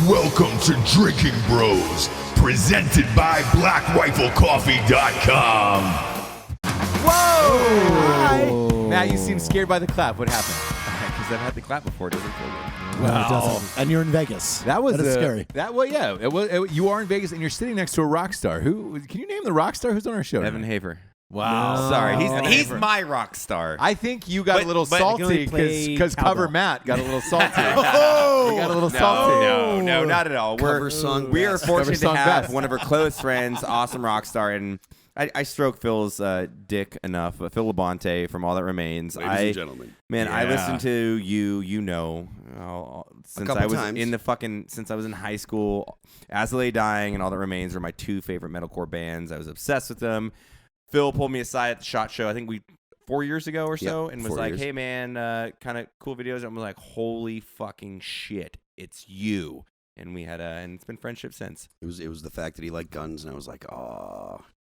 Welcome to Drinking Bros, presented by BlackRifleCoffee.com. Whoa! Matt, you seem scared by the clap. What happened? Because I've had the clap before. It doesn't feel good. Well, it doesn't. And you're in Vegas. That was scary. You are in Vegas, and you're sitting next to a rock star. Who can you name the rock star who's on our show? Evan Hafer. Wow. No. Sorry, he's Hafer. my rock star. I think you got a little salty because Cover Matt got a little salty. He got a little salty. No, not at all. We are fortunate to have one of our close friends, awesome rock star, and I stroke Phil's dick enough. Phil Labonte from All That Remains. Ladies and gentlemen. Man, I listened to you. Since I was since I was in high school, As I Lay Dying and All That Remains were my two favorite metalcore bands. I was obsessed with them. Phil pulled me aside at the SHOT Show, I think 4 years ago or so, and was like, "Hey man, kind of cool videos." And I was like, "Holy fucking shit, it's you!" And we had and it's been friendship since. It was the fact that he liked guns, and I was like,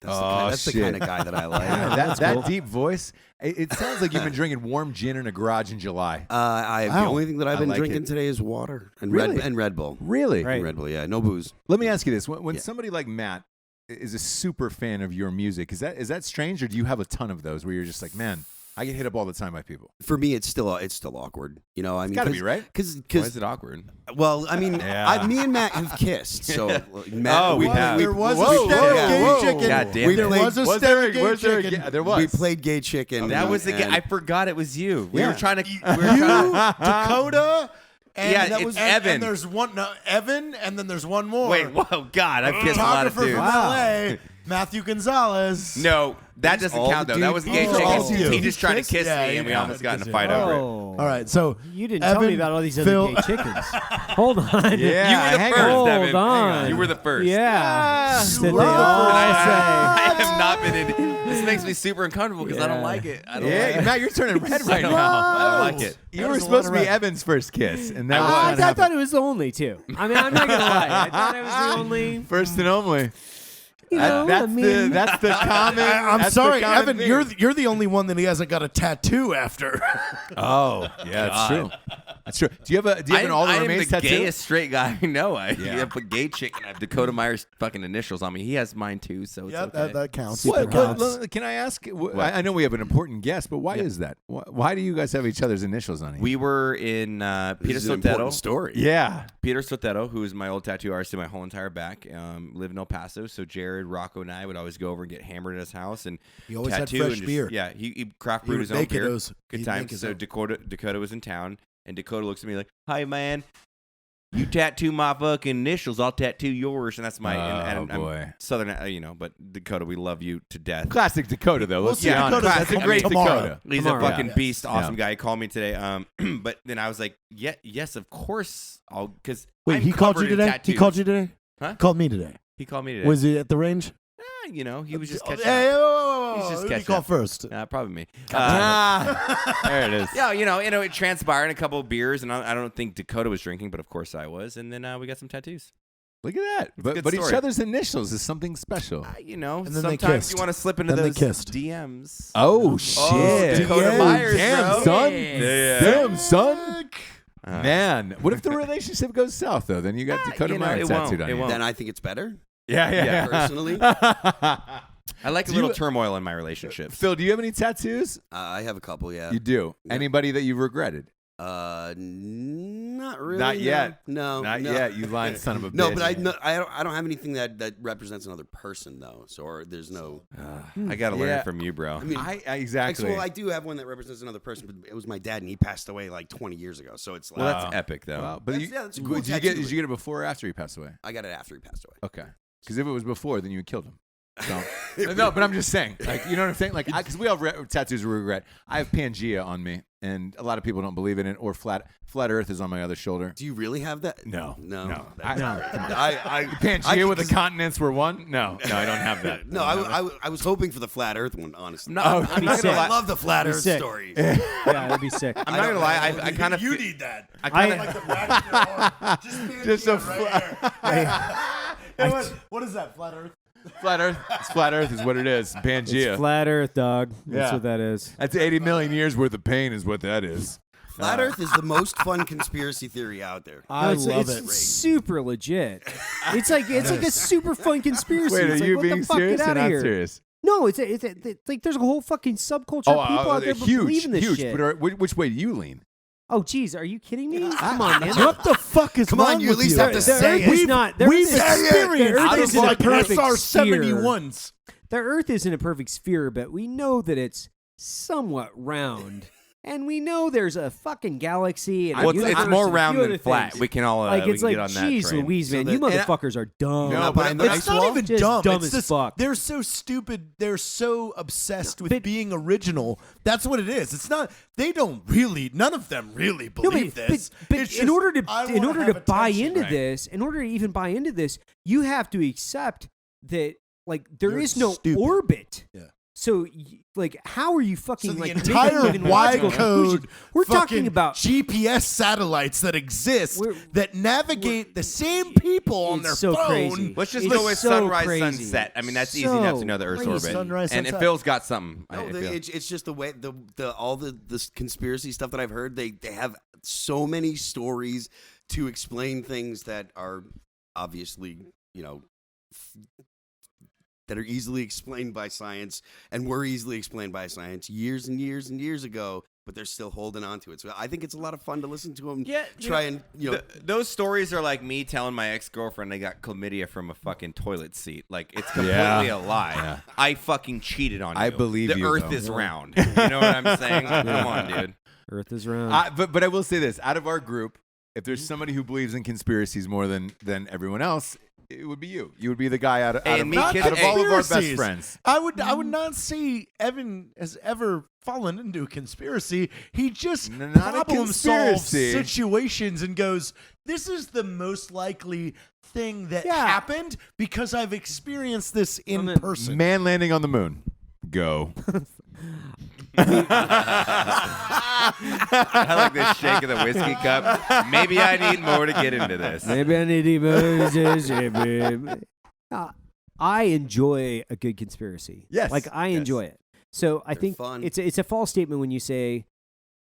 that's the kind of guy that I like. That deep voice. It sounds like you've been drinking warm gin in a garage in July. The only thing that I've been drinking today is water and Red Bull. Really? Right. Red Bull, yeah, no booze. Let me ask you this: when somebody like Matt is a super fan of your music, is that strange, or do you have a ton of those where you're just like, man, I get hit up all the time by people? For me, it's still awkward. You know, I mean, it's gotta be right. Because why is it awkward? Well, I mean, me and Matt have kissed. So Matt, there was a gay chicken. God damn There was a gay chicken. There was. We played gay chicken. That was the I forgot it was you. We were trying to. Dakota. And it's Evan. And there's Evan, and then there's one more. Wait, whoa, God, I've kissed a lot of dudes. From LA, Matthew Gonzalez. No, that doesn't count though. That was the gay chicken. He just tried to kiss me, and we almost got in a fight over it. All right, so you didn't tell me about all these other gay chickens. Hold on. Yeah, you were the first, Evan. Hold on. You were the first. Yeah. I have not been in. This makes me super uncomfortable because I don't like it. Matt, you're turning red right now. I don't like it. You were supposed to be Evan's first kiss, and that I thought it was the only two. I mean, I'm not gonna lie. I thought it was the only first and only. That's the common. I'm sorry, Evan. Thing. You're the only one that he hasn't got a tattoo after. Oh, yeah, that's true. That's true. Do you have an All That Remains tattoo? I'm the gayest straight guy I know. I have a gay chick, and I have Dakota Meyer's fucking initials on me. He has mine too, so it's okay. That counts. Can I ask? I know we have an important guest, but why is that? Why do you guys have each other's initials on you? We were in Peter Sotetto. Story. Yeah. Peter Sotetto, who is my old tattoo artist in my whole entire back, lived in El Paso. So Jared, Rocco, and I would always go over and get hammered at his house and he always tattoo had fresh beer. Yeah, he craft brewed his own beer. Good times. So Dakota was in town, and Dakota looks at me like, "Hi, man. You tattoo my fucking initials, I'll tattoo yours." And that's my I'm Southern, but Dakota, we love you to death. Classic Dakota, though. Let's be honest. That's a great Dakota. He's a fucking beast, awesome guy. He called me today. But then I was like, yes, of course. Because wait, he called you today? He called you today? Huh? Called me today. He called me today. Was he at the range? He was just catching up. Who did he call first? Probably me. There it is. Yeah, it transpired a couple of beers, and I don't think Dakota was drinking, but of course I was. And then we got some tattoos. Look at that. But each other's initials is something special. And then sometimes you want to slip into those DMs. Oh, shit. Dakota Myers, damn, bro. son. Yeah. Damn, son. Man, what if the relationship goes south, though? Then you got Dakota Myers tattooed on you. Then I think it's better. Yeah. Personally. I like a little turmoil in my relationship. Phil, do you have any tattoos? I have a couple, yeah. You do? Yeah. Anybody that you've regretted? Not really. Not yet. No. Not yet. You lying son of a bitch. No, but I don't have anything that represents another person though. So there's no. I gotta learn it from you, bro. I mean, exactly. Well, I do have one that represents another person, but it was my dad, and he passed away like 20 years ago. So it's like, well, that's epic though. Wow. But that's a cool did you get it before or after he passed away? I got it after he passed away. Okay. Because if it was before, then you would kill him. So, no, but I'm just saying, like, you know what I'm saying? Like, because we all have tattoos we regret. I have Pangea on me, and a lot of people don't believe in it. Or flat Earth is on my other shoulder. Do you really have that? No. Pangea Pangea with the continents were one? No, I don't have that. No, I was hoping for the flat Earth one, honestly. No, I love the flat Earth stories. Yeah, that'd be sick. I'm not gonna lie. I kind of you need that. I kind of like the rack just a what is that? Flat Earth. Flat Earth. It's Flat Earth is what it is. Pangea. It's flat Earth, dog. That's what that is. That's 80 million years worth of pain is what that is. Flat Earth is the most fun conspiracy theory out there. I love it's it. super legit. It's like a super fun conspiracy. Wait, it's are like, you what being the fuck? serious Get or out of not here. serious? No, it's like there's a whole fucking subculture of people out there that believe in this huge. shit. But which way do you lean? Oh, geez, are you kidding me? Come on, man. What the fuck is Come wrong on, you with at least you? have to The say Earth is it. not. We've The Earth experienced isn't a like perfect sphere. SR-71s. The Earth isn't a perfect sphere, but we know that it's somewhat round. And we know there's a fucking galaxy. And Well, a universe it's more and a round few than other flat. things. We can all Like we it's can like, get on that geez, train. Louise, man, So you the- and I- motherfuckers are dumb. No, behind the It's ice not wall? even Just dumb. dumb It's as just, fuck. They're so stupid. They're so obsessed with But- being original. That's what it is. It's not. They don't really. None of them really No, believe this. but It's in just, order to I wanna have buy attention. into Right. this, in order to even buy into this, you have to accept that like there You're is no stupid. orbit. Yeah. So like, how are you fucking So the like making entire even wide logical code, conclusions? We're fucking talking about GPS satellites that exist We're- that navigate the same people on it's their so phone. crazy. Let's just It's go with so sunrise, crazy. sunset. I mean, that's easy enough to So know the Earth's crazy. orbit. Sunrise, and sunset. Phil's got something. No, I feel. it's just the way all this conspiracy stuff that I've heard. They have so many stories to explain things that are obviously that are easily explained by science and were easily explained by science years and years and years ago. But they're still holding on to it. So I think it's a lot of fun to listen to them. Yeah, those stories are like me telling my ex-girlfriend I got chlamydia from a fucking toilet seat. Like, it's completely a lie. Yeah. I fucking cheated on you. I believe the you, Earth though. is round. You know what I'm saying? Come on, dude. Earth is round. But I will say this: out of our group, if there's somebody who believes in conspiracies more than everyone else, it would be you. You would be the guy out of And me, kid, out of all of our best conspiracies. friends. I would not say Evan has ever fallen into a conspiracy. He just Not a problem solves conspiracy. situations and goes, "This is the most likely thing that Yeah. happened because I've experienced this in mean, person." Man landing on the moon. Go. I like this shake of the whiskey cup. Maybe I need more to get into this. Maybe I need to. I enjoy a good conspiracy. Yes, like I yes. enjoy it. So I They're think fun. it's a false statement when you say,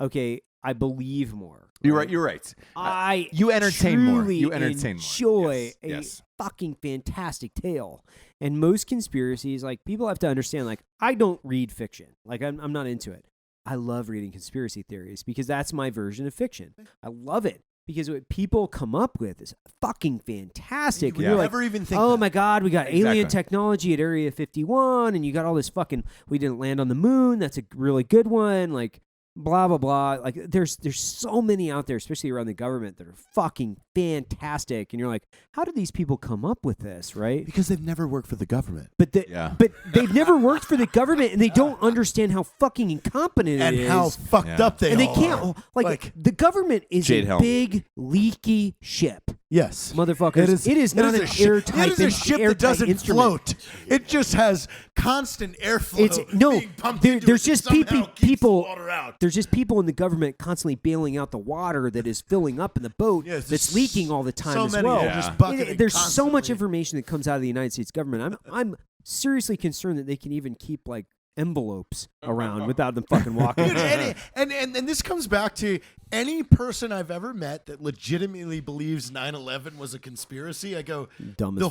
"Okay, I believe more." You're right. You're right. I You entertain more. truly You entertain more. enjoy Yes, yes. a fucking fantastic tale. And most conspiracies, like people have to understand, like I don't read fiction. Like I'm not into it. I love reading conspiracy theories because that's my version of fiction. I love it because what people come up with is fucking fantastic. You And you're would like, never even think oh that. my God, we got alien Exactly. technology at Area 51, and you got all this fucking, we didn't land on the moon. That's a really good one. Like, blah, blah, blah. Like, there's so many out there, especially around the government, that are fucking fantastic. And you're like, how did these people come up with this, right? Because they've never worked for the government. But Yeah. but they've never worked for the government, and they don't understand how fucking incompetent And it is. how fucked Yeah. up they and they all can't are. like the government is Jade a Helm. big leaky ship, Yes. motherfuckers. It is not a an ship- airtight. It is a ship that airtight doesn't instrument. float. It just has constant airflow. It's no. being pumped There, into there's it that just somehow people. keeps the People. water out. There's just people in the government constantly bailing out the water that is filling up in the boat Yes, that's there's leaking all the time so as many well. that are just bucketing There's so much constantly. information that comes out of the United States government. I'm seriously concerned that they can even keep like envelopes around without them fucking walking. Dude, and this comes back to any person I've ever met that legitimately believes 9/11 was a conspiracy. I go, Dumb as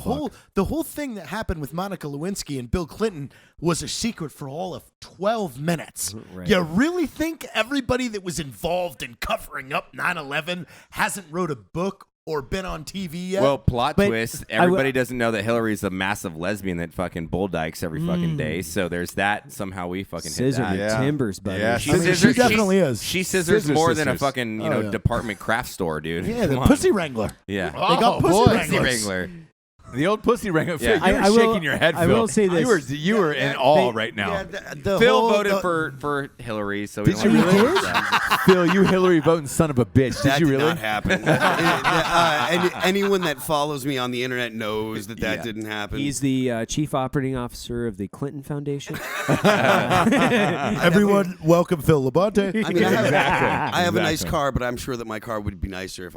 the whole thing that happened with Monica Lewinsky and Bill Clinton was a secret for all of 12 minutes. Right. You really think everybody that was involved in covering up 9/11 hasn't wrote a book or been on TV yet? Well, plot But twist. I w- Everybody doesn't know that Hillary's a massive lesbian that fucking bull dykes every fucking day. So there's that. Somehow we fucking hit Scissor that. the Yeah. timbers, buddy. Yeah, She, I mean, scissors, she definitely is. She scissors Scissor more than a sisters. fucking Oh, yeah. department craft store, dude. yeah, Come the on. Pussy Wrangler. Yeah. They got Pussy boy. Pussy Wranglers. Wrangler. The old pussy wrangler. Yeah. Phil, you were I will- shaking your head, Phil. I will say this. You were in awe right now. Yeah, the Phil whole- voted the- for Hillary, so we Did don't you have to really? worry about that. Phil, you Hillary voting son of a bitch. That Did you did really? not happen. Anyone that follows me on the internet knows that didn't happen. He's the chief operating officer of the Clinton Foundation. Everyone, welcome Phil Labonte. I mean, I have, Exactly. I have a nice Exactly. car, but I'm sure that my car would be nicer if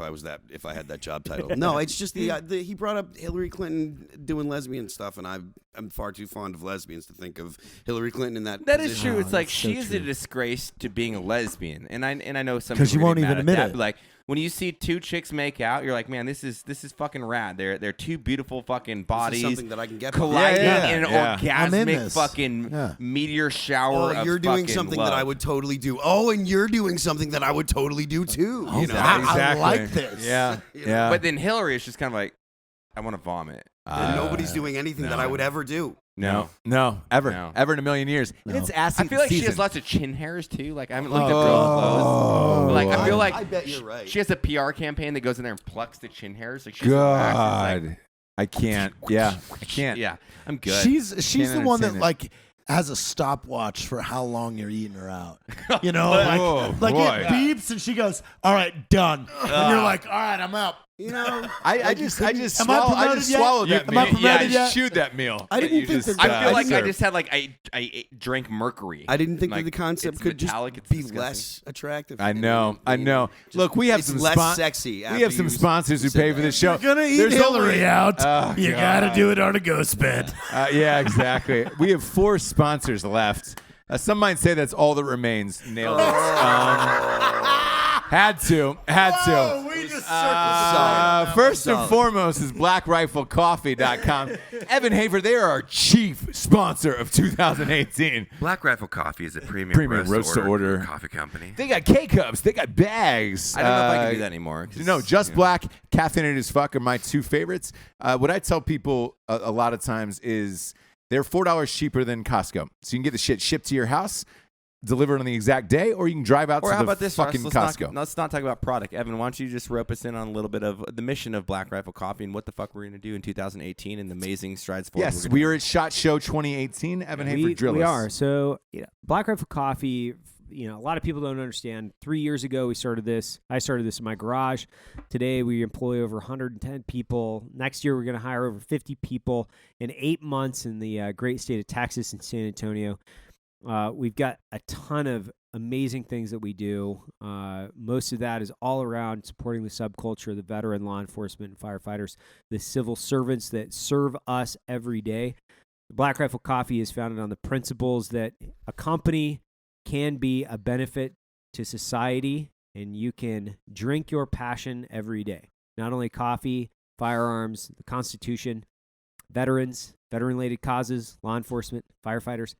I had that job title. No, it's just he brought up Hillary Clinton. Clinton doing lesbian stuff, and I'm far too fond of lesbians to think of Hillary Clinton in that. That is position. true. It's like so she is a true. disgrace to being a lesbian, and I know some 'Cause people you won't get mad even at admit that, it. but, like when you see two chicks make out, you're like, man, this is fucking rad. They're two beautiful fucking This is bodies something that I can get colliding Yeah, in an I'm in orgasmic this. fucking Yeah. meteor shower. Oh, of you're doing fucking something love. that I would totally do. Oh, and you're doing something that I would totally do too. You know, I like this. Yeah, You know, yeah. But then Hillary is just kind of like, I want to vomit. And nobody's doing anything that I would ever do. No. ever No. in a million years. And it's ass I feel like she season. has lots of chin hairs too. Like I haven't looked at girls' clothes. But, like I feel like I bet you're right. she has a PR campaign that goes in there and plucks the chin hairs. Like she's like, God, I can't. Yeah, I can't. yeah, I'm good. She's the one that entertain it. like has a stopwatch for how long you're eating her out. You know, Oh, like boy. it beeps and she goes, "All right, done." And you're like, "All right, I'm out." You know, I just Am I swallowed promoted yet? that Am I meal. promoted Yeah, yet? chewed that meal. I didn't You think just, that- I feel like I served. just had like I drank mercury. I didn't think Like, that the concept it's could metallic, just it's be disgusting. less attractive. I know. Just- Look, we have it's some less sexy. We after have some you sponsors who said pay that. for this show. You're gonna eat There's Hillary only- out. Oh, You God. gotta do it on a ghost bed. Yeah, exactly. We have 4 sponsors left. Some might say that's all that remains. Nailed it. Had to. Whoa, we just First and foremost is BlackRifleCoffee.com. Evan Hafer, they are our chief sponsor of 2018. Black Rifle Coffee is a premium roast to order coffee company. They got K-Cups. They got bags. I don't know if I can do that anymore. 'cause, No, Just you know. Black, Caffeinated as Fuck are my 2 favorites. What I tell people a lot of times is they're $4 cheaper than Costco. So you can get the shit shipped to your house, delivered on the exact day, or you can drive out Or to how the about this, fucking Russ? Costco. Let's not talk about product. Evan, why don't you just rope us in on a little bit of the mission of Black Rifle Coffee and what the fuck we're going to do in 2018 and the amazing strides forward. Yes, we're gonna we make. are at SHOT Show 2018. Evan Hafer, drill we us. are. So Black Rifle Coffee, a lot of people don't understand. 3 years ago, we started this. I started this in my garage. Today, we employ over 110 people. Next year, we're going to hire over 50 people. In 8 months in the great state of Texas and San Antonio, we've got a ton of amazing things that we do. Most of that is all around supporting the subculture, the veteran law enforcement and firefighters, the civil servants that serve us every day. Black Rifle Coffee is founded on the principles that a company can be a benefit to society, and you can drink your passion every day. Not only coffee, firearms, the Constitution, veterans, veteran-related causes, law enforcement, firefighters.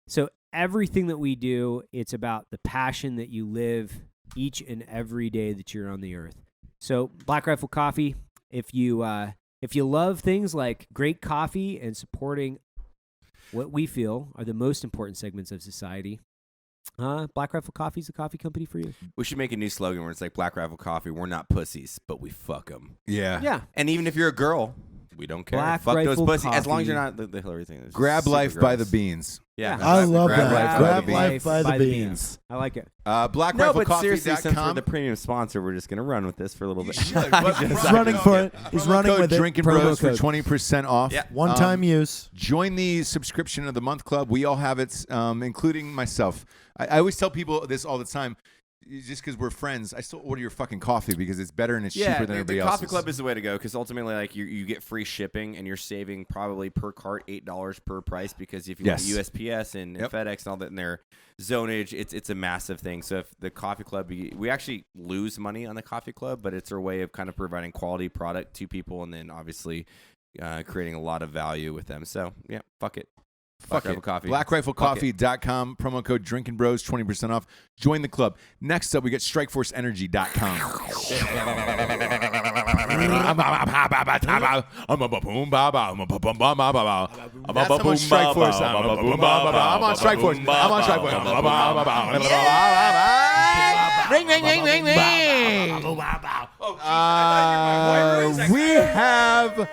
So everything that we do, it's about the passion that you live each and every day that you're on the earth. So Black Rifle Coffee, if you love things like great coffee and supporting what we feel are the most important segments of society, Black Rifle Coffee is the coffee company for you. We should make a new slogan where it's like Black Rifle Coffee. We're not pussies, but we fuck them. Yeah. Yeah. And even if you're a girl, we don't care. Black Fuck those Rifle pussies. As long as Coffee. you're not the Hillary thing. It's Grab super life by the gross. beans. Yeah. I love Grab that. life Grab by the life beans. by the By the beans. I like it. BlackRifleCoffee.com. No, but seriously, since we're the premium sponsor, we're just going to run with this for a little bit. He's running for it. He's running with it. Drinkin Promo Bros for code. 20% off. Yeah. One-time use. Join the subscription of the month club. We all have it, including myself. I always tell people this all the time. Just because we're friends, I still order your fucking coffee because it's better and it's cheaper than everybody the else's. Coffee Club is the way to go because ultimately, like, you get free shipping and you're saving probably per cart $8 per price because if you Yes. look at USPS and FedEx and all that in their zonage, it's a massive thing. So if the Coffee Club, we actually lose money on the Coffee Club, but it's our way of kind of providing quality product to people and then obviously creating a lot of value with them. So yeah, fuck it. Fuck Black it. Rifle Coffee. BlackRifleCoffee.com, promo code Drinkin Bros, 20% off. Join the club. Next up, we got StrikeForceEnergy.com. That's I'm on Strikeforce. I'm on Strikeforce. I'm on Strikeforce. Ring, ring, ring, ring, ring. We have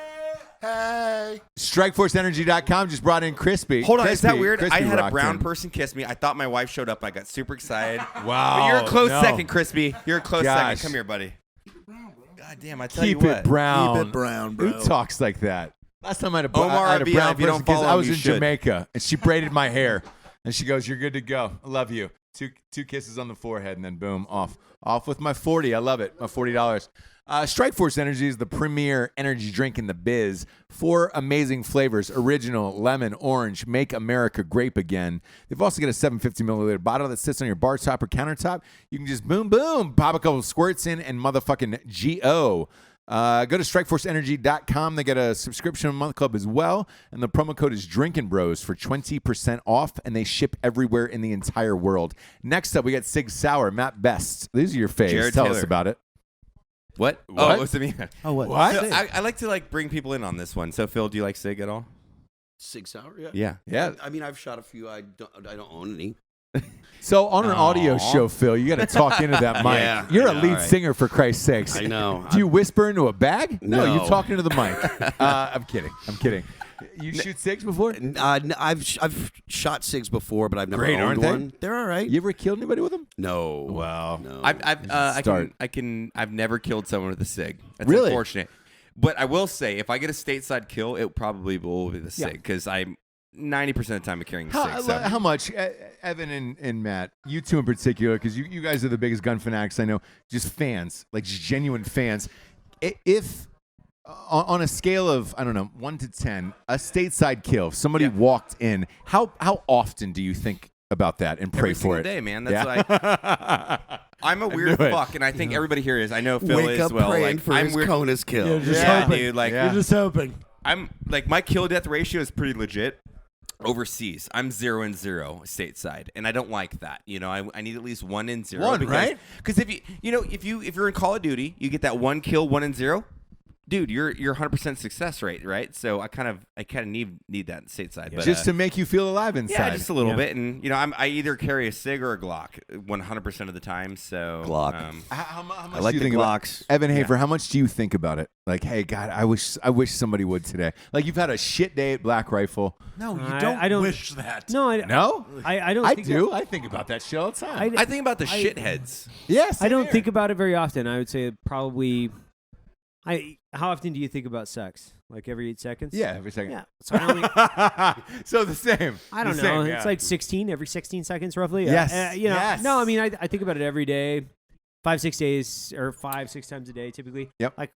Hey. StrikeForceEnergy.com just brought in Crispy. Hold on, is that Crispy- weird? Crispy I had a rocked brown in. person kiss me. I thought my wife showed up. I got super excited. Wow. But you're a close no. second, Crispy. You're a close Gosh. second. Come here, buddy. God damn, I tell Keep you what. it brown. Keep it brown, bro. Who talks like that? Last time I had a, Omar I had a Abia, brown if you don't person because follow I him, was you in should. Jamaica and she braided my hair and she goes, "You're good to go. I love you." Two kisses on the forehead and then boom, off with my 40. I love it. My $40. Strikeforce Energy is the premier energy drink in the biz. 4 amazing flavors: original, lemon, orange. Make America grape again. They've also got a 750 milliliter bottle that sits on your bar top or countertop. You can just boom, boom, pop a couple of squirts in, and motherfucking go. Go to StrikeForceEnergy.com. They got a subscription a month club as well, and the promo code is Drinkin Bros for 20% off, and they ship everywhere in the entire world. Next up, we got Sig Sauer, Matt Best. These are your faves. Jared Tell Taylor. us about it. What? What? Oh, what's it mean? Oh, what? So I like to bring people in on this one. So Phil, do you like Sig at all? Sig Sauer, yeah. Yeah. Yeah. I mean, I've shot a few. I don't own any. So on an audio show, Phil, you got to talk into that mic. Yeah, You're I a know, lead right? singer, for Christ's sakes. I know. Do you whisper into a bag? No, No. you're talking to the mic. I'm kidding. You shoot SIGs before? I've shot SIGs before, but I've never Great, owned aren't they? one. They're all right. You ever killed anybody with them? No. Wow. No. I've never killed someone with a Sig. That's Really? unfortunate. But I will say, if I get a stateside kill, it probably will be the Sig because I'm 90% of the time I'm carrying the Sig. So. How much, Evan and Matt, you two in particular, because you guys are the biggest gun fanatics I know, just fans, like just genuine fans. If on a scale of, I don't know, 1 to 10, a stateside kill, if somebody walked in, how often do you think about that and pray Every for single it? day, man. That's like I'm a weird knew it. fuck, and I think everybody here is. I know Phil Wake is up well. praying Like for I'm his weird. Kona's kill. You're just Yeah, hoping. dude. Like Yeah. You're just hoping. I'm like my kill death ratio is pretty legit. Overseas, I'm 0 and 0 stateside, and I don't like that. You know, I need at least 1 and 0. One, right? Because if you're in Call of Duty, you get that 1 kill, 1 and 0. Dude, you're 100% success rate, right? So I kind of need that stateside, but, Just to make you feel alive inside. yeah, just a little bit, and I either carry a Sig or a Glock 100% of the time. So Glock. How much I like do you the think about Glocks. Evan Hafer, how much do you think about it? Like, hey, God, I wish somebody would today. Like, you've had a shit day at Black Rifle. No, you I don't wish that. No, I No? I don't. I think do. I think about that shit all the time. I think about the shitheads. Yes. I don't think about it very often. I would say probably. How often do you think about sex? Like every 8 seconds? Yeah, every second. Yeah. So I only. So the same. I don't The know. same, It's yeah. like 16 every 16 seconds, roughly. Yes. Yes. No, I mean, I think about it every day, 5-6 days, or 5-6 times a day, typically. Yep. Like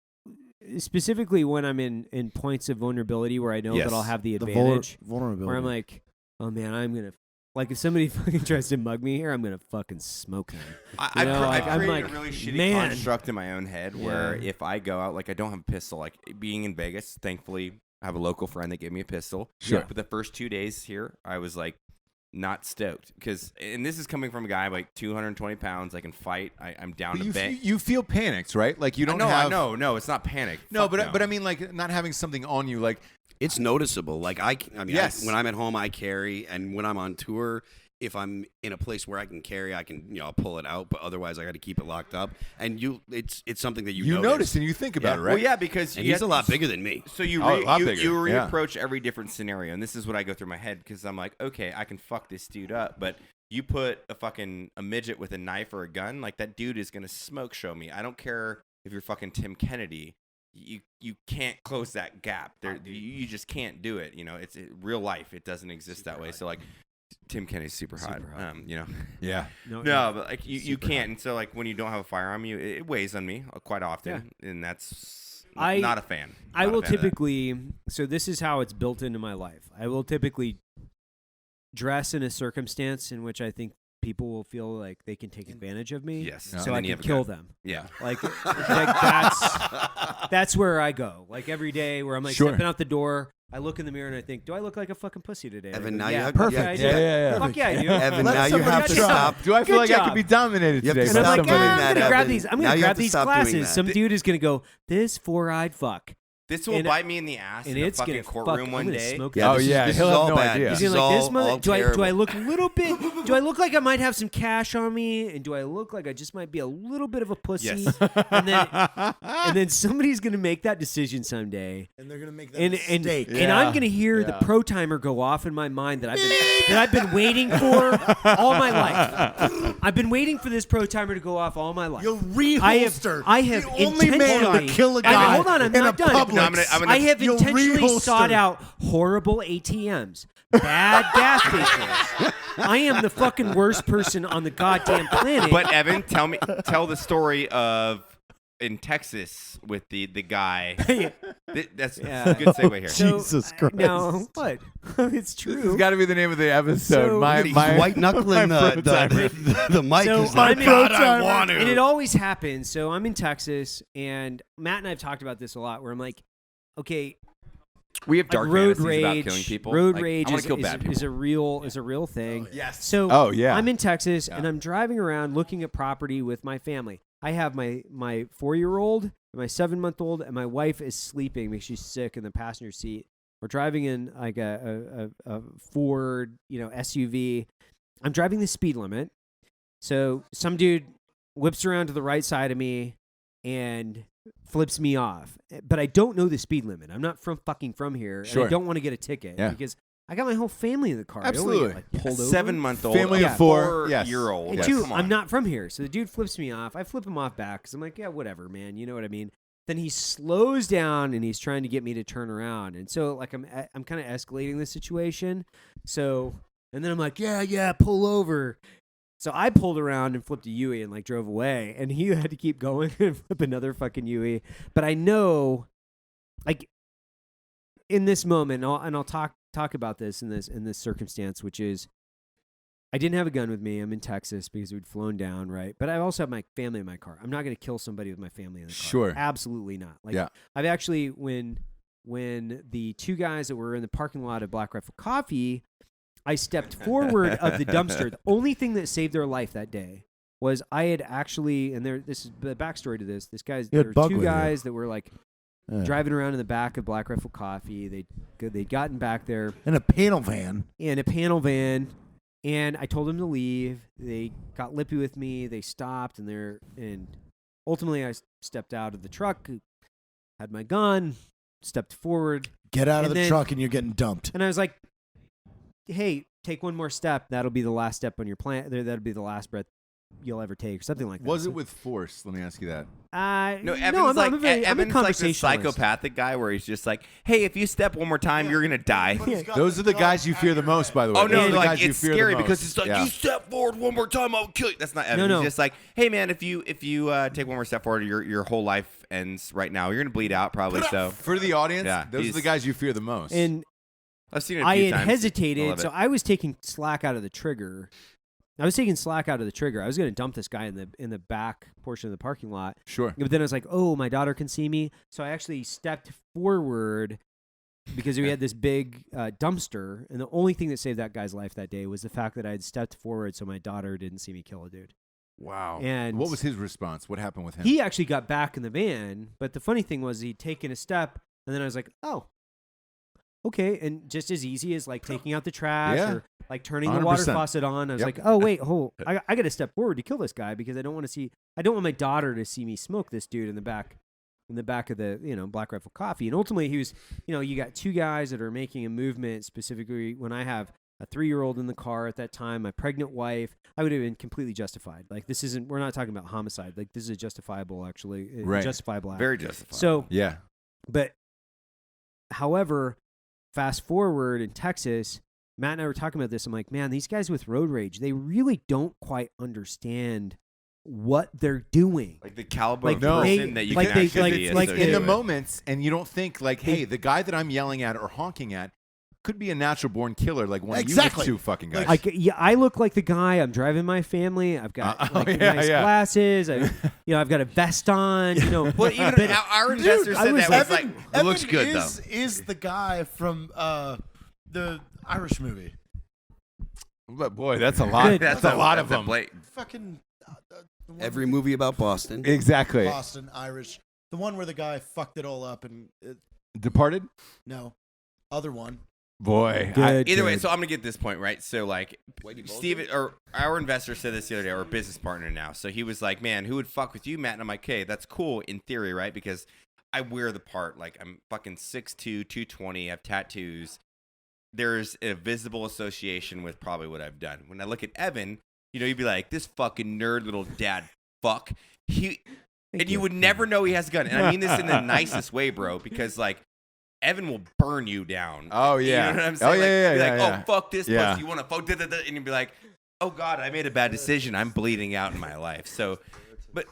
specifically when I'm in points of vulnerability where I know Yes. that I'll have the The advantage. vulnerability. Where I'm like, oh man, I'm gonna. Like if somebody fucking tries to mug me here, I'm gonna fucking smoke them. I You know, like, I'm created like, a really shitty man. construct in my own head where Yeah. if I go out, like I don't have a pistol. Like being in Vegas, thankfully, I have a local friend that gave me a pistol. Sure. But the first 2 days here, I was like not stoked because, and this is coming from a guy like 220 pounds. I can fight. I'm down to bang. You feel panicked, right? Like you don't No, have. no, it's not panic. No, Fuck but I mean, like not having something on you, like It's noticeable. Like I mean, Yes. when I'm at home, I carry, and when I'm on tour, if I'm in a place where I can carry, I can I'll pull it out. But otherwise, I got to keep it locked up. And it's something that you notice and you think about it, right? Well, yeah, because And you he's a have- lot bigger than me. So you Oh, a lot bigger, you yeah. reapproach every different scenario, and this is what I go through my head because I'm like, okay, I can fuck this dude up, but you put a midget with a knife or a gun, like that dude is gonna smoke show me. I don't care if you're fucking Tim Kennedy. You can't close that gap. You just can't do it. You know, it's real life. It doesn't exist that way. So like, Tim Kennedy's super hot. You know. Yeah. No, but like you can't. And so like when you don't have a firearm, it weighs on me quite often, and that's not a fan. I Not a will fan of that. typically. So this is how it's built into my life. I will typically dress in a circumstance in which I think people will feel like they can take advantage of me. Yes. So And I then you can have a kill gun. them. Yeah. Like that's where I go. Like every day where I'm like Sure. stepping out the door, I look in the mirror and I think, do I look like a fucking pussy today? And I Evan, go, now you yeah, have- perfect. yeah, Yeah, I do. yeah. Fuck yeah, I do. Evan, Let now you somebody have to get stop. Do I feel Good like I job. could be dominated You have today? to And I'm stop like, doing I'm that, gonna grab Evan. these. I'm Now gonna you grab have to these stop doing glasses. that. Some dude is gonna go, this four-eyed fuck. This will And- bite me in the ass And in a it's fucking gonna courtroom fuck, one I'm gonna day. Smoke Yeah, Oh, this is- yeah, this he'll is have all no bad. idea. This He's is gonna like, all, this mother, all do I terrible. look a little bit? Do I look like I might have some cash on me? And do I look like I just might be a little bit of a pussy? Yes. And then somebody's gonna make that decision someday. and they're gonna make that And mistake. and I'm gonna hear the pro timer go off in my mind that I've been waiting for all my life. I've been waiting for this pro timer to go off all my life. You'll reholster. I have the only man to intentionally- kill a I mean, guy. hold on, I'm in not a done. Publix. No, I'm gonna- I have You'll intentionally reholster. sought out horrible ATMs, bad gas stations. I am the fucking worst person on the goddamn planet. But Evan, tell the story of in Texas with the guy. That's Yeah. a good segue here. So, Jesus Christ. No, what? It's true. This has got to be the name of the episode. So- He's white knuckling the mic. So He's like, I'm in- God, I want to. And it always happens. So I'm in Texas, and Matt and I have talked about this a lot. Where I'm like, okay, We have like dark road fantasies about rage. killing people. Road Like, rage I want is, to kill bad people. is a real thing. Yes. So Oh, yeah. I'm in Texas, and I'm driving around looking at property with my family. I have my 4-year-old, my 7-month-old, and my wife is sleeping because she's sick in the passenger seat. We're driving in like a Ford, SUV. I'm driving the speed limit. So some dude whips around to the right side of me and flips me off. But I don't know the speed limit. I'm not from here. And Sure. I don't want to get a ticket because I got my whole family in the car. Absolutely. I don't want to get, pulled over. 7-month-old, Family of 4, yes. year-old. Hey, Yes. dude, Come on. I'm not from here. So the dude flips me off. I flip him off back because I'm like, yeah, whatever, man. You know what I mean? Then he slows down and he's trying to get me to turn around. And so like I'm kind of escalating the situation. So and then I'm like, yeah, pull over. So I pulled around and flipped a Yui and like drove away. And he had to keep going and flip another fucking Yui. But I know, like, in this moment, and I'll talk about this in this circumstance, which is, I didn't have a gun with me. I'm in Texas because we'd flown down, right? But I also have my family in my car. I'm not going to kill somebody with my family in the car. Sure. Absolutely not. Like, Yeah. I've actually, when the two guys that were in the parking lot of Black Rifle Coffee, I stepped forward of the dumpster. The only thing that saved their life that day was I had actually, and this is the backstory to this. There were two guys that were like driving around in the back of Black Rifle Coffee. They'd gotten back there In a panel van. in a panel van, and I told them to leave. They got lippy with me. They stopped, and ultimately I stepped out of the truck, had my gun, stepped forward, Get out of And the then- truck and you're getting dumped. and I was like, "Hey, take one more step. That'll be the last step on your plan. That'll be the last breath you'll ever take, or something like that." Was it with force? Let me ask you that. No, Evan's I'm like a Evan's like this conversationalist. psychopathic guy where he's just like, "Hey, if you step one more time, you're gonna die." Those are the guys you fear the most, by the way. Oh Those no, are the like guys you it's fear the scary most. because it's like Yeah. you step forward one more time, I'll kill you. That's not Evan. No. He's just like, hey man, if you take one more step forward, your whole life ends right now. You're gonna bleed out probably. So For the audience, Yeah, those are the guys you fear the most. And I've seen it. A I few had times. I hesitated, love so it. I was taking slack out of the trigger. I was going to dump this guy in the back portion of the parking lot. Sure. But then I was like, oh, my daughter can see me. So I actually stepped forward because we had this big dumpster. And the only thing that saved that guy's life that day was the fact that I had stepped forward so my daughter didn't see me kill a dude. Wow. And what was his response? What happened with him? He actually got back in the van. But the funny thing was he'd taken a step. And then I was like, oh, okay. And just as easy as like taking out the trash Yeah. or like turning the water 100%. faucet on. I was Yep. like, oh, wait, I got to step forward to kill this guy because I don't want my daughter to see me smoke this dude in the back of the, Black Rifle Coffee. And ultimately he was, you got two guys that are making a movement specifically when I have a 3-year-old in the car at that time, my pregnant wife, I would have been completely justified. Like we're not talking about homicide. Like this is a justifiable, actually, Right. justifiable act. Very justified. So, Yeah. but however, fast forward in Texas, Matt and I were talking about this. I'm like, man, these guys with road rage, they really don't quite understand what they're doing. like the caliber Like, of no. person that you like can they- actually like- be like in associated the with. moments, and you don't think like, hey, the guy that I'm yelling at or honking at could be a natural born killer, like one Exactly. of you two fucking guys. I look like the guy. I'm driving my family. I've got nice yeah. glasses. I've got a vest on. Well, even But- our investor I said was- that was Evan, like, it Evan looks good is the guy from the Irish movie. But boy, that's a lot. Good. That's a lot of them. Fucking the one Every with movie about Boston. Exactly. Boston Irish. The one where the guy fucked it all up and Departed. no, other one. Boy, Good. Either way, so I'm gonna get this point right. So like, Steven or our investor said this the other day, our business partner now. So he was like, "Man, who would fuck with you, Matt?" And I'm like, "Okay, that's cool in theory, right? Because I wear the part. Like I'm fucking 6'2", 220. I have tattoos. There's a visible association with probably what I've done. When I look at Evan, you'd be like, this fucking nerd little dad fuck. You would never know he has a gun. And I mean this in the nicest way, bro, because like Evan will burn you down. Oh, yeah. You know what I'm Oh, saying? yeah, Be yeah, like, yeah. oh, fuck this Yeah. pussy. You want to fuck, da, da, da, and you'd be like, oh, God, I made a bad decision. I'm bleeding out in my life. So, but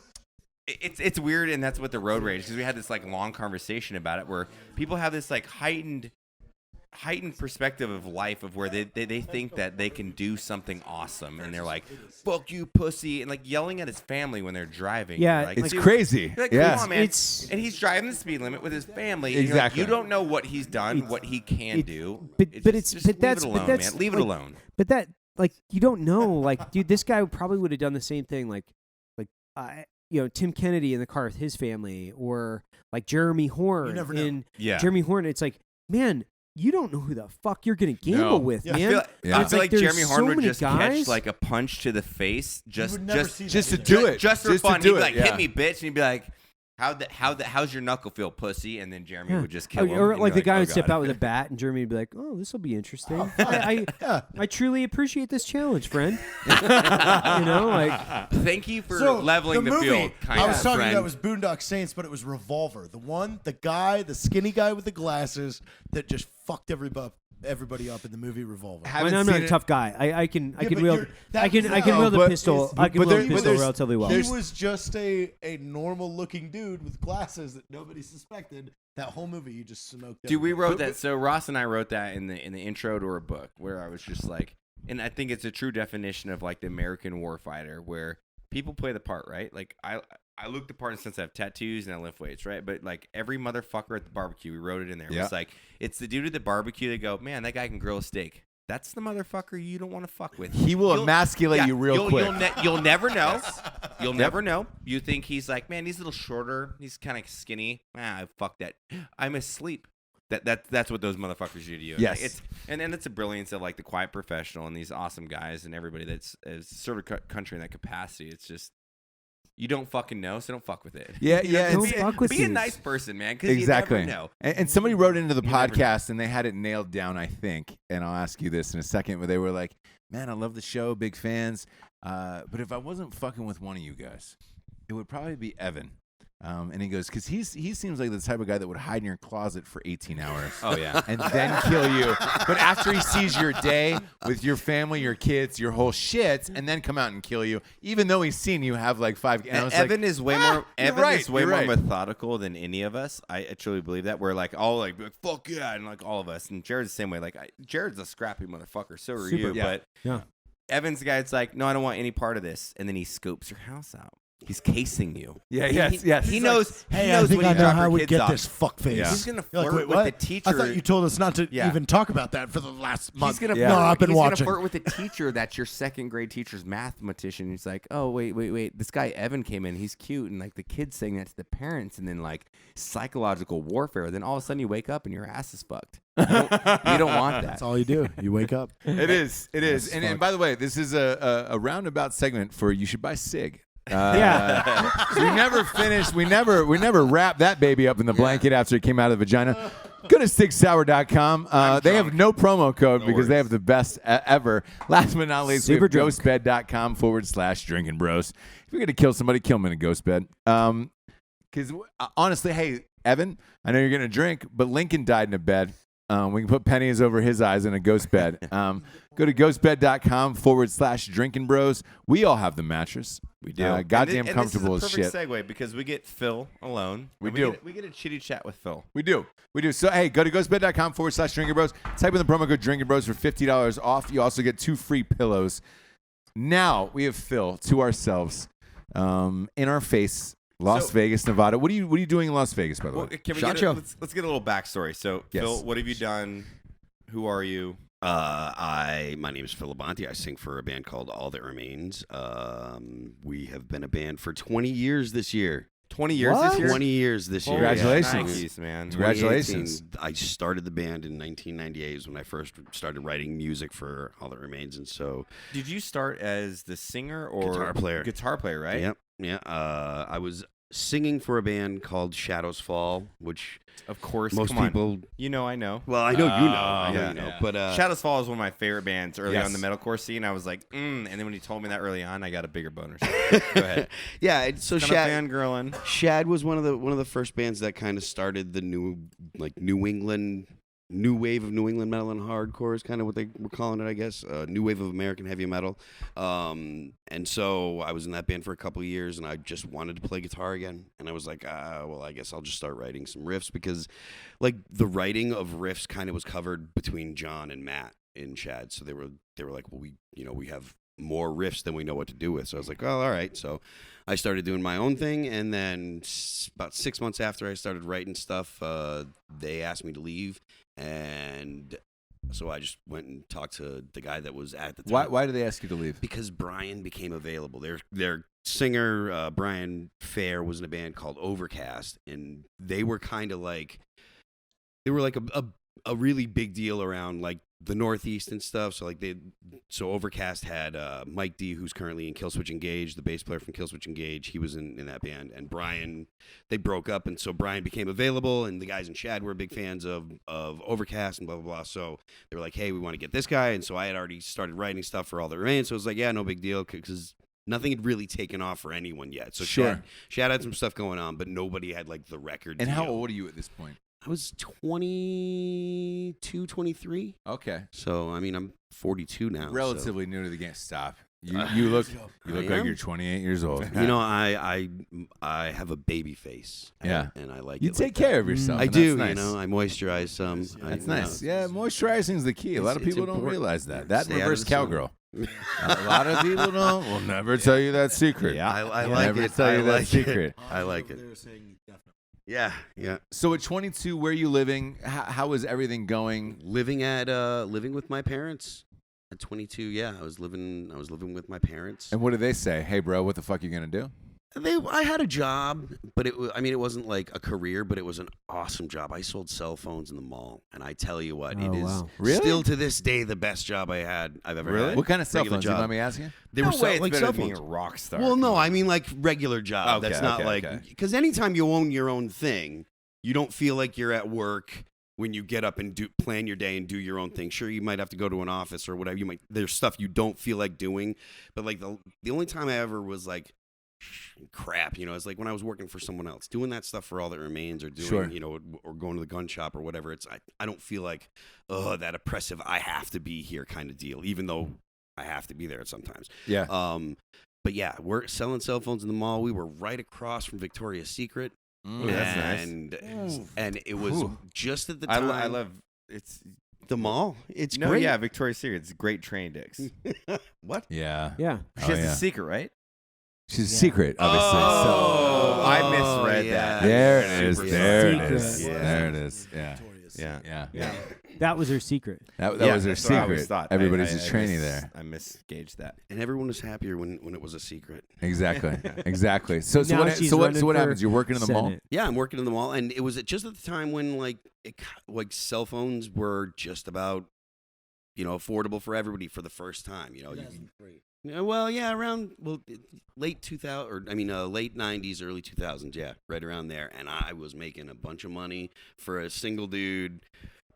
it's weird, and that's what the road rage, because we had this like long conversation about it where people have this like heightened perspective of life of where they think that they can do something awesome, and they're like, fuck you, pussy, and like yelling at his family when they're driving. Yeah, like, it's crazy. Like, yeah. come on, man. And he's driving the speed limit with his family. And Exactly. You're like, you don't know what he's done, what he can do. But Just that's leave it alone, man. Leave it like, alone. But that, like, you don't know. Like, dude, this guy probably would have done the same thing. Like, Tim Kennedy in the car with his family, or like Jeremy Horn. You never know. Jeremy Horn. It's like, man, you don't know who the fuck you're gonna gamble with, Yeah. man. I feel like Jeremy Horn would many just guys. catch like a punch to the face, just to do it, just for just to fun. do He'd be it, like, yeah. hit me, bitch, and he'd be like, how's your knuckle feel, pussy? And then Jeremy would just kill him. Or and like be the guy oh, would step God. out with a bat, and Jeremy would be like, "Oh, this will be interesting. I truly appreciate this challenge, friend." Like, Thank you for leveling the movie, field. I was talking friend. about was Boondock Saints, but it was Revolver. The skinny guy with the glasses that just fucked everybody up in the movie Revolver. I'm not a tough guy. I can but wield you're- I can wield a but- pistol. but I can wield a there- but pistol there's- relatively well. He was just a normal looking dude with glasses that nobody suspected. That whole movie, you just smoked. Dude, we everybody. wrote that. So Ross and I wrote that in the intro to our book, where I was just like, and I think it's a true definition of like the American warfighter, where people play the part, right? Like I look the part since I have tattoos and I lift weights, right? But like every motherfucker at the barbecue, we wrote it in there. It was like, it's the dude at the barbecue that go, man, that guy can grill a steak. That's the motherfucker you don't want to fuck with. He will emasculate you real quick. You'll never know. You'll never know. You think he's like, man, he's a little shorter. He's kind of skinny. Fuck that. I'm asleep. That's what those motherfuckers do to you. Yes. And it's a brilliance of like the quiet professional and these awesome guys and everybody that's served a country in that capacity. It's just, you don't fucking know, so don't fuck with it. Yeah, yeah. Don't fuck with Be a these. nice person, man, because Exactly. you never know. And somebody wrote into the You never podcast and they had it nailed down, I think. And I'll ask you this in a second, but they were like, man, I love the show, big fans. But if I wasn't fucking with one of you guys, it would probably be Evan. And he goes, because he seems like the type of guy that would hide in your closet for 18 hours. Oh, yeah. And then kill you. But after he sees your day with your family, your kids, your whole shit, and then come out and kill you, even though he's seen you have like 5. And I was Evan is way more. Evan is way you're more right. methodical than any of us. I truly believe that. We're like all like fuck yeah, and like all of us. And Jared's the same way. Like Jared's a scrappy motherfucker. So are you. yeah. But Yeah. Evan's the guy. It's like, no, I don't want any part of this. And then he scopes your house out. He's casing you. Yeah, Yes. He He's knows. Hey, he I knows think when I you know drop how your we kids get off. this fuckface. Yeah. He's gonna You're like, flirt wait, with what? the teacher. I thought you told us not to Yeah. even talk about that for the last month. He's gonna Yeah. flirt, No, I've been he's watching. gonna flirt with the teacher that's your second grade teacher's mathematician. He's like, oh wait, this guy Evan came in, he's cute, and like the kid's saying that to the parents, and then like psychological warfare. Then all of a sudden you wake up and your ass is fucked. You don't want that. That's all you do. You wake up. It is. It is. Yes, And fuck. by the way, this is a roundabout segment for you should buy SIG. Yeah. We never finished. We never wrapped that baby up in the blanket after it came out of the vagina. Go to SigSauer.com. They have no promo code because they have the best ever. Last but not least, Super we have drunk. ghostbed.com/drinking bros. If you're going to kill somebody, kill them in a ghost bed. Because honestly, hey, Evan, I know you're going to drink, but Lincoln died in a bed. We can put pennies over his eyes in a ghost bed. Go to ghostbed.com/drinking bros. We all have the mattress. We do. Goddamn and comfortable this as is a shit. perfect segue because we get Phil alone. We and do. We get a chitty chat with Phil. We do. So, hey, go to ghostbed.com/drinking bros. Type in the promo code drinking bros for $50 off. You also get 2 free pillows. Now we have Phil to ourselves in our face, Las Vegas, Nevada. What are you doing in Las Vegas, by the way? Can we Shot get show. let's get a little backstory. So, Yes. Phil, what have you done? Who are you? My name is Phil Labonte. I sing for a band called All That Remains. We have been a band for 20 years this year. 20 years What? this year? 20 years this year. Congratulations. Nice, man. Congratulations. 2018, I started the band in 1998 is when I first started writing music for All That Remains, and so Did you start as the singer or Guitar player. Guitar player, right? Yep, yeah. I was singing for a band called Shadows Fall, which Of course. most come on. people. You know, I know. Well, I know you know. I know yeah. you know. But Shadows Fall is one of my favorite bands early Yes. on in the metalcore scene. I was like, and then when you told me that early on, I got a bigger boner. So go ahead. yeah. So Kind of Shad fangirling. Shad was one of the first bands that kind of started the New England new wave of New England metal and hardcore is kind of what they were calling it, I guess. New wave of American heavy metal. And so I was in that band for a couple of years, and I just wanted to play guitar again. And I was like, well, I guess I'll just start writing some riffs, because like the writing of riffs kind of was covered between John and Matt in Chad. So they were like, well, we have more riffs than we know what to do with. So I was like, well, all right. So I started doing my own thing, and then about 6 months after I started writing stuff, they asked me to leave, and so I just went and talked to the guy that was at the time. Why did they ask you to leave? Because Brian became available. Their singer, Brian Fair, was in a band called Overcast, and they were kind of like, a really big deal around like the Northeast and stuff. So like Overcast had Mike D, who's currently in Killswitch Engage, the bass player from Killswitch Engage. He was in that band, and Brian, they broke up, and so Brian became available, and the guys in Chad were big fans of Overcast and blah blah blah. So they were like, hey, we want to get this guy, and so I had already started writing stuff for All That Remains. So it was like, yeah, no big deal, because nothing had really taken off for anyone yet. So Sure. Chad had some stuff going on, but nobody had like the record. And deal. how old are you at this point? I was 22, 23. Okay. So, I mean, I'm 42 now. Relatively new to the game. Stop. You look like you're 28 years old. You know, I have a baby face. Yeah. And I like You it take like care that. of yourself. I and do, that's nice. you know. I moisturize some. That's nice. Yeah, moisturizing is the key. A lot of It's people don't important. realize that. That Stay out of reverse the sun. cowgirl. A lot of people don't. Will never tell you that secret. Yeah. I Will like never it. tell I you that like secret. it. I like it. They're saying definitely. Yeah, yeah. So at 22, where are you living? How is everything going? Living with my parents. At 22, yeah, I was living with my parents. And what do they say? Hey, bro, what the fuck are you gonna do? I had a job, but it wasn't like a career, but it was an awesome job. I sold cell phones in the mall, and I tell you what, it is wow. Really? still to this day the best job I've ever had. What kind of cell Regular phones? You job. mind me asking? They were way, it's like better cell than being phones. a rock star. Well, no, I mean like regular job. Okay, That's not okay, like, okay. because anytime you own your own thing, you don't feel like you're at work when you get up and plan your day and do your own thing. Sure, you might have to go to an office or whatever. There's stuff you don't feel like doing, but like the only time I ever was like, crap, you know, it's like when I was working for someone else, doing that stuff for All That Remains, or doing, Sure. you know, or going to the gun shop or whatever. I don't feel like, that oppressive, I have to be here kind of deal, even though I have to be there sometimes. Yeah. But yeah, we're selling cell phones in the mall. We were right across from Victoria's Secret. Ooh, that's nice. And it was just at the time. I love it's the mall. It's no, great. yeah, Victoria's Secret. It's great train dicks. What? Yeah. Yeah. She has yeah. a secret, right? She's a secret, obviously. Oh, I misread yeah. that. So there it is. Super There it secret. is. Yeah. There it is. Yeah. Yeah. Yeah. That was her secret. That Yeah, was her that's what I always secret. thought. Everybody's I just training there. I misgauged that. And everyone was happier when it was a secret. Exactly. Exactly. So Now what she's so what running for happens? You're working in the mall? Senate. Yeah, I'm working in the mall, and it was just at the time when like cell phones were just about, you know, affordable for everybody for the first time. You know, late 2000 late 90s, early 2000s. Yeah, right around there, and I was making a bunch of money for a single dude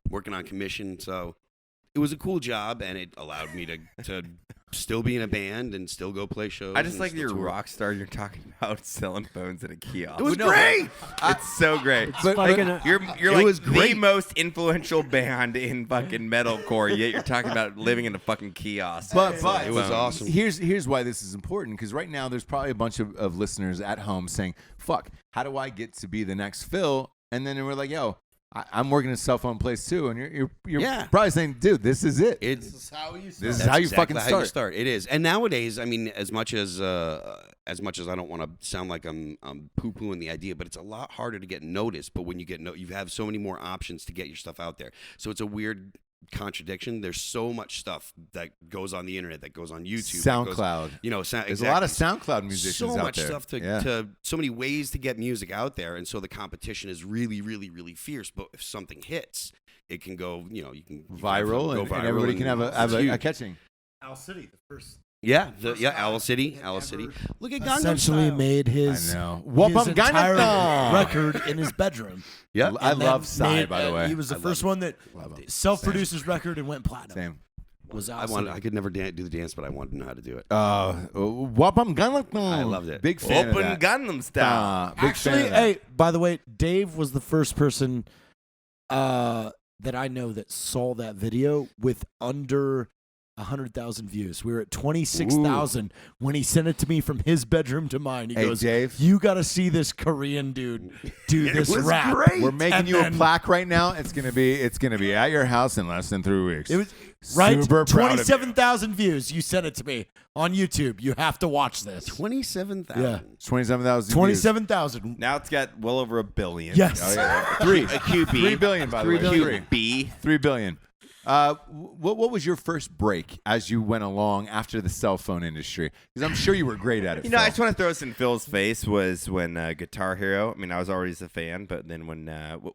working on commission. So it was a cool job, and it allowed me to still be in a band and still go play shows. I just and like still your tour. rock star. You're talking about selling phones at a kiosk. It was great. It's so great. But fucking- You're It like was the great. most influential band in fucking metalcore, yet you're talking about living in a fucking kiosk. But It was awesome. Here's why this is important, because right now there's probably a bunch of listeners at home saying, "Fuck, how do I get to be the next Phil?" And then we're like, "Yo, I'm working in a cell phone place too," and you're Yeah. probably saying, "Dude, this is it. It's This is how you start. This is That's how you exactly fucking how you start." It is, and nowadays, I mean, as much as I don't want to sound like I'm poo-pooing the idea, but it's a lot harder to get noticed. But when you get you have so many more options to get your stuff out there. So it's a weird contradiction. There's so much stuff that goes on the internet, that goes on YouTube, that goes- SoundCloud. you know, There's a lot of SoundCloud musicians so out much there. stuff so many ways to get music out there, and so the competition is really, really, really fierce. But if something hits, it can go, you know, you can Viral, go and viral, everybody can have it's a huge. catching. Owl City, the first. Owl City. Look at Gangnam Essentially Style. made his, I know. his Whoopum entire Gangnam. record in his bedroom. Yeah, I And then love Psy, made- by the way. He was the I first love one that self-produced his record and went platinum. Same. Was I Owl could never do the dance, but I wanted to know how to do it. Whoopum Gangnam. I loved it. Big fan Open of that. Gangnam Style. Big fan Actually, of that. hey, by the way, Dave was the first person that I know that saw that video with under 100,000 views. We were at 26,000 when he sent it to me from his bedroom to mine. He goes, Dave, you got to see this Korean dude do this rap. Great. we're making you a plaque right now. It's gonna be at your house in less than 3 weeks. It was right. Super proud of you. 27,000 views. You sent it to me on YouTube. You have to watch this. 27,000. Yeah. 27,000. 27,000. Now it's got well over 1 billion. Yes. Oh, yeah. 3 billion, by the way. 3 billion. What was your first break as you went along after the cell phone industry? Because I'm sure you were great at it. You know, I just want to throw this in Phil's face was when Guitar Hero. I mean, I was always a fan, but then when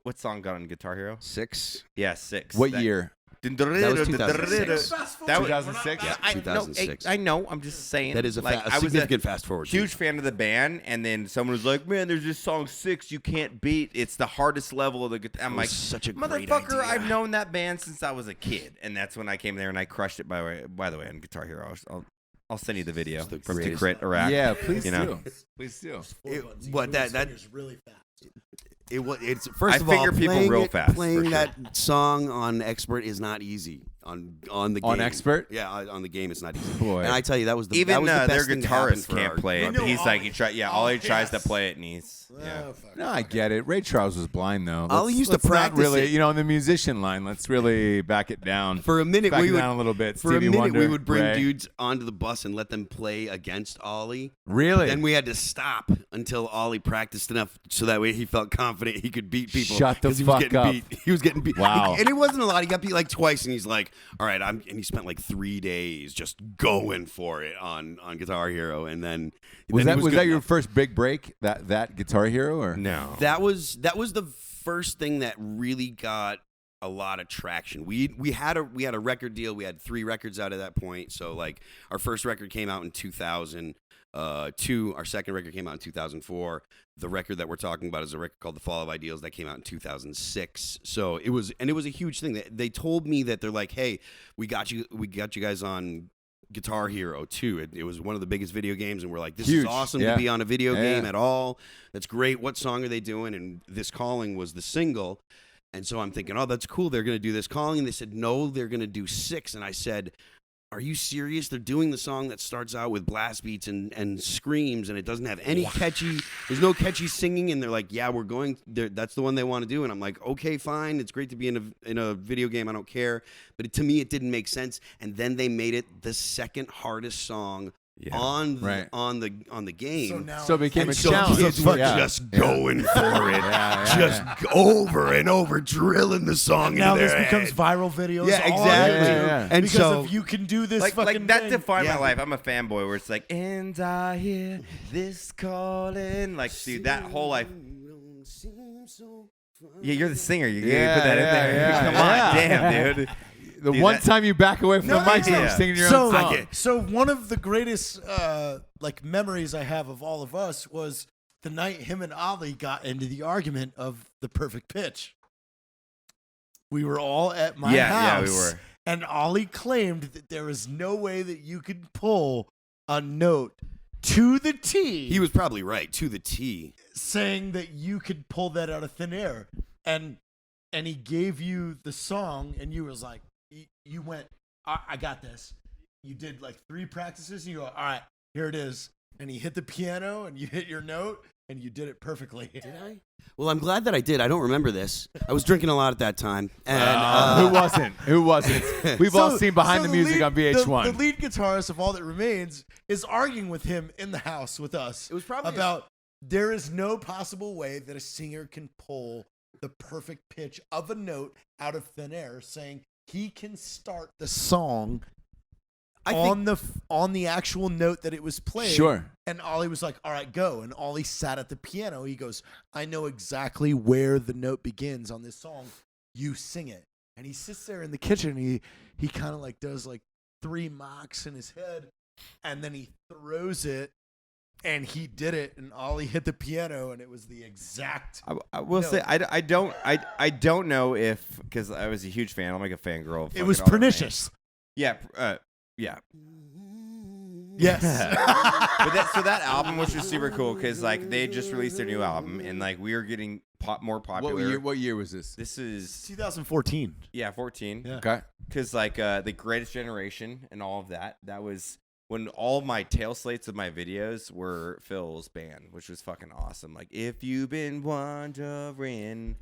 what song got on Guitar Hero? 6. Yeah, 6. What year? That was 2006. That was 2006. Yeah, 2006. I know. I'm just saying. That is a I was significant fast forward. huge fan of the band, and then someone was like, "Man, there's this song 6 you can't beat. It's the hardest level of the guitar." I'm like, such a great motherfucker! idea. I've known that band since I was a kid, and that's when I came there and I crushed it. By the way, on Guitar Hero, I'll send you the video the from greatest. Crit Iraq. Yeah, please You do. know. Please do. It's really fast. It's first I of all, figure people playing real it- fast, for Playing sure. that song on Expert is not easy. On the game. On Expert? Yeah, on the game it's not easy. Boy. And I tell you, that was the Even that was the their best thing to happen guitarist for can't our- play it. know He's like, Ollie. Ollie tries to Yes. play it, and he's yeah. Oh, fuck. No, I get it. Ray Charles was blind though. Ollie used to let's not practice really, it. you know, in the musician line. Let's really back it down. For a minute, back we it would down a little bit. For Stevie a minute, Wonder, we would bring Ray. dudes onto the bus and let them play against Ollie. Really? Then we had to stop until Ollie practiced enough so that way he felt confident he could beat people. Shut the 'cause he was fuck getting up. Beat. He was getting beat. Wow. And it wasn't a lot. He got beat like twice, and he's like, "All right, and he spent like 3 days just going for it on Guitar Hero." And then was then he that good your enough. first big break? That Guitar Hero or No. That was the first thing that really got a lot of traction. We had a record deal. We had 3 records out at that point. So like our first record came out in 2002. Our second record came out in 2004. The record that we're talking about is a record called The Fall of Ideals that came out in 2006. So it was a huge thing. They told me that they're like, "Hey, we got you guys on Guitar Hero 2. It was one of the biggest video games, and we're like, this Huge. is awesome Yeah. to be on a video Yeah. game at all. That's great. What song are they doing?" And This Calling was the single. And so I'm thinking, oh, that's cool. They're going to do This Calling. And they said, no, they're going to do 6. And I said, are you serious? They're doing the song that starts out with blast beats and screams, and it doesn't have any there's no catchy singing. And they're like, yeah, we're going, that's the one they want to do. And I'm like, okay, fine. It's great to be in a video game. I don't care. But to me, it didn't make sense. And then they made it the second hardest song on the game. So it became a so challenge. kids were Yeah. just going for it, Yeah. over and over, drilling the song Now into this their becomes head. viral videos. Yeah, all on exactly. YouTube Yeah. And because so- if you can do this Like fucking that thing. defined Yeah. my life. I'm a fanboy where it's like, and I hear this calling. Like, dude, that whole life. Yeah, you're the singer. You put that in there. yeah, Come yeah. on, damn, dude. The Dude, one that- time you back away from the mic, yeah. you're singing your own song. So one of the greatest memories I have of all of us was the night him and Ollie got into the argument of the perfect pitch. We were all at my house. we were. And Ollie claimed that there is no way that you could pull a note to the T. He was probably right, to the T. saying that you could pull that out of thin air. And he gave you the song, and you was like, you went, I got this. You did like 3 practices, and you go, all right, here it is. And he hit the piano, and you hit your note, and you did it perfectly. Did I? Well, I'm glad that I did. I don't remember this. I was drinking a lot at that time. And Who wasn't? Who wasn't? We've all seen Behind the Music lead, on VH1. The lead guitarist of All That Remains is arguing with him in the house with us. It was probably about there is no possible way that a singer can pull the perfect pitch of a note out of thin air, saying he can start the song on the actual note that it was played. Sure. And Ollie was like, all right, go. And Ollie sat at the piano. He goes, I know exactly where the note begins on this song. You sing it. And he sits there in the kitchen. And he kind of like does like 3 mocks in his head. And then he throws it. And he did it. And Ollie hit the piano. And it was the exact. I will say I don't know if, because I was a huge fan. I'm like a fangirl. of It was fucking All That pernicious. Remains. Yeah. Yes. But that album was just super cool because like they just released their new album and like we were getting more popular. What year was this? This is 2014. 14. Yeah. Okay. Because like the Greatest Generation and all of that, that was when all my tail slates of my videos were Phil's band, which was fucking awesome. Like, if you've been wondering,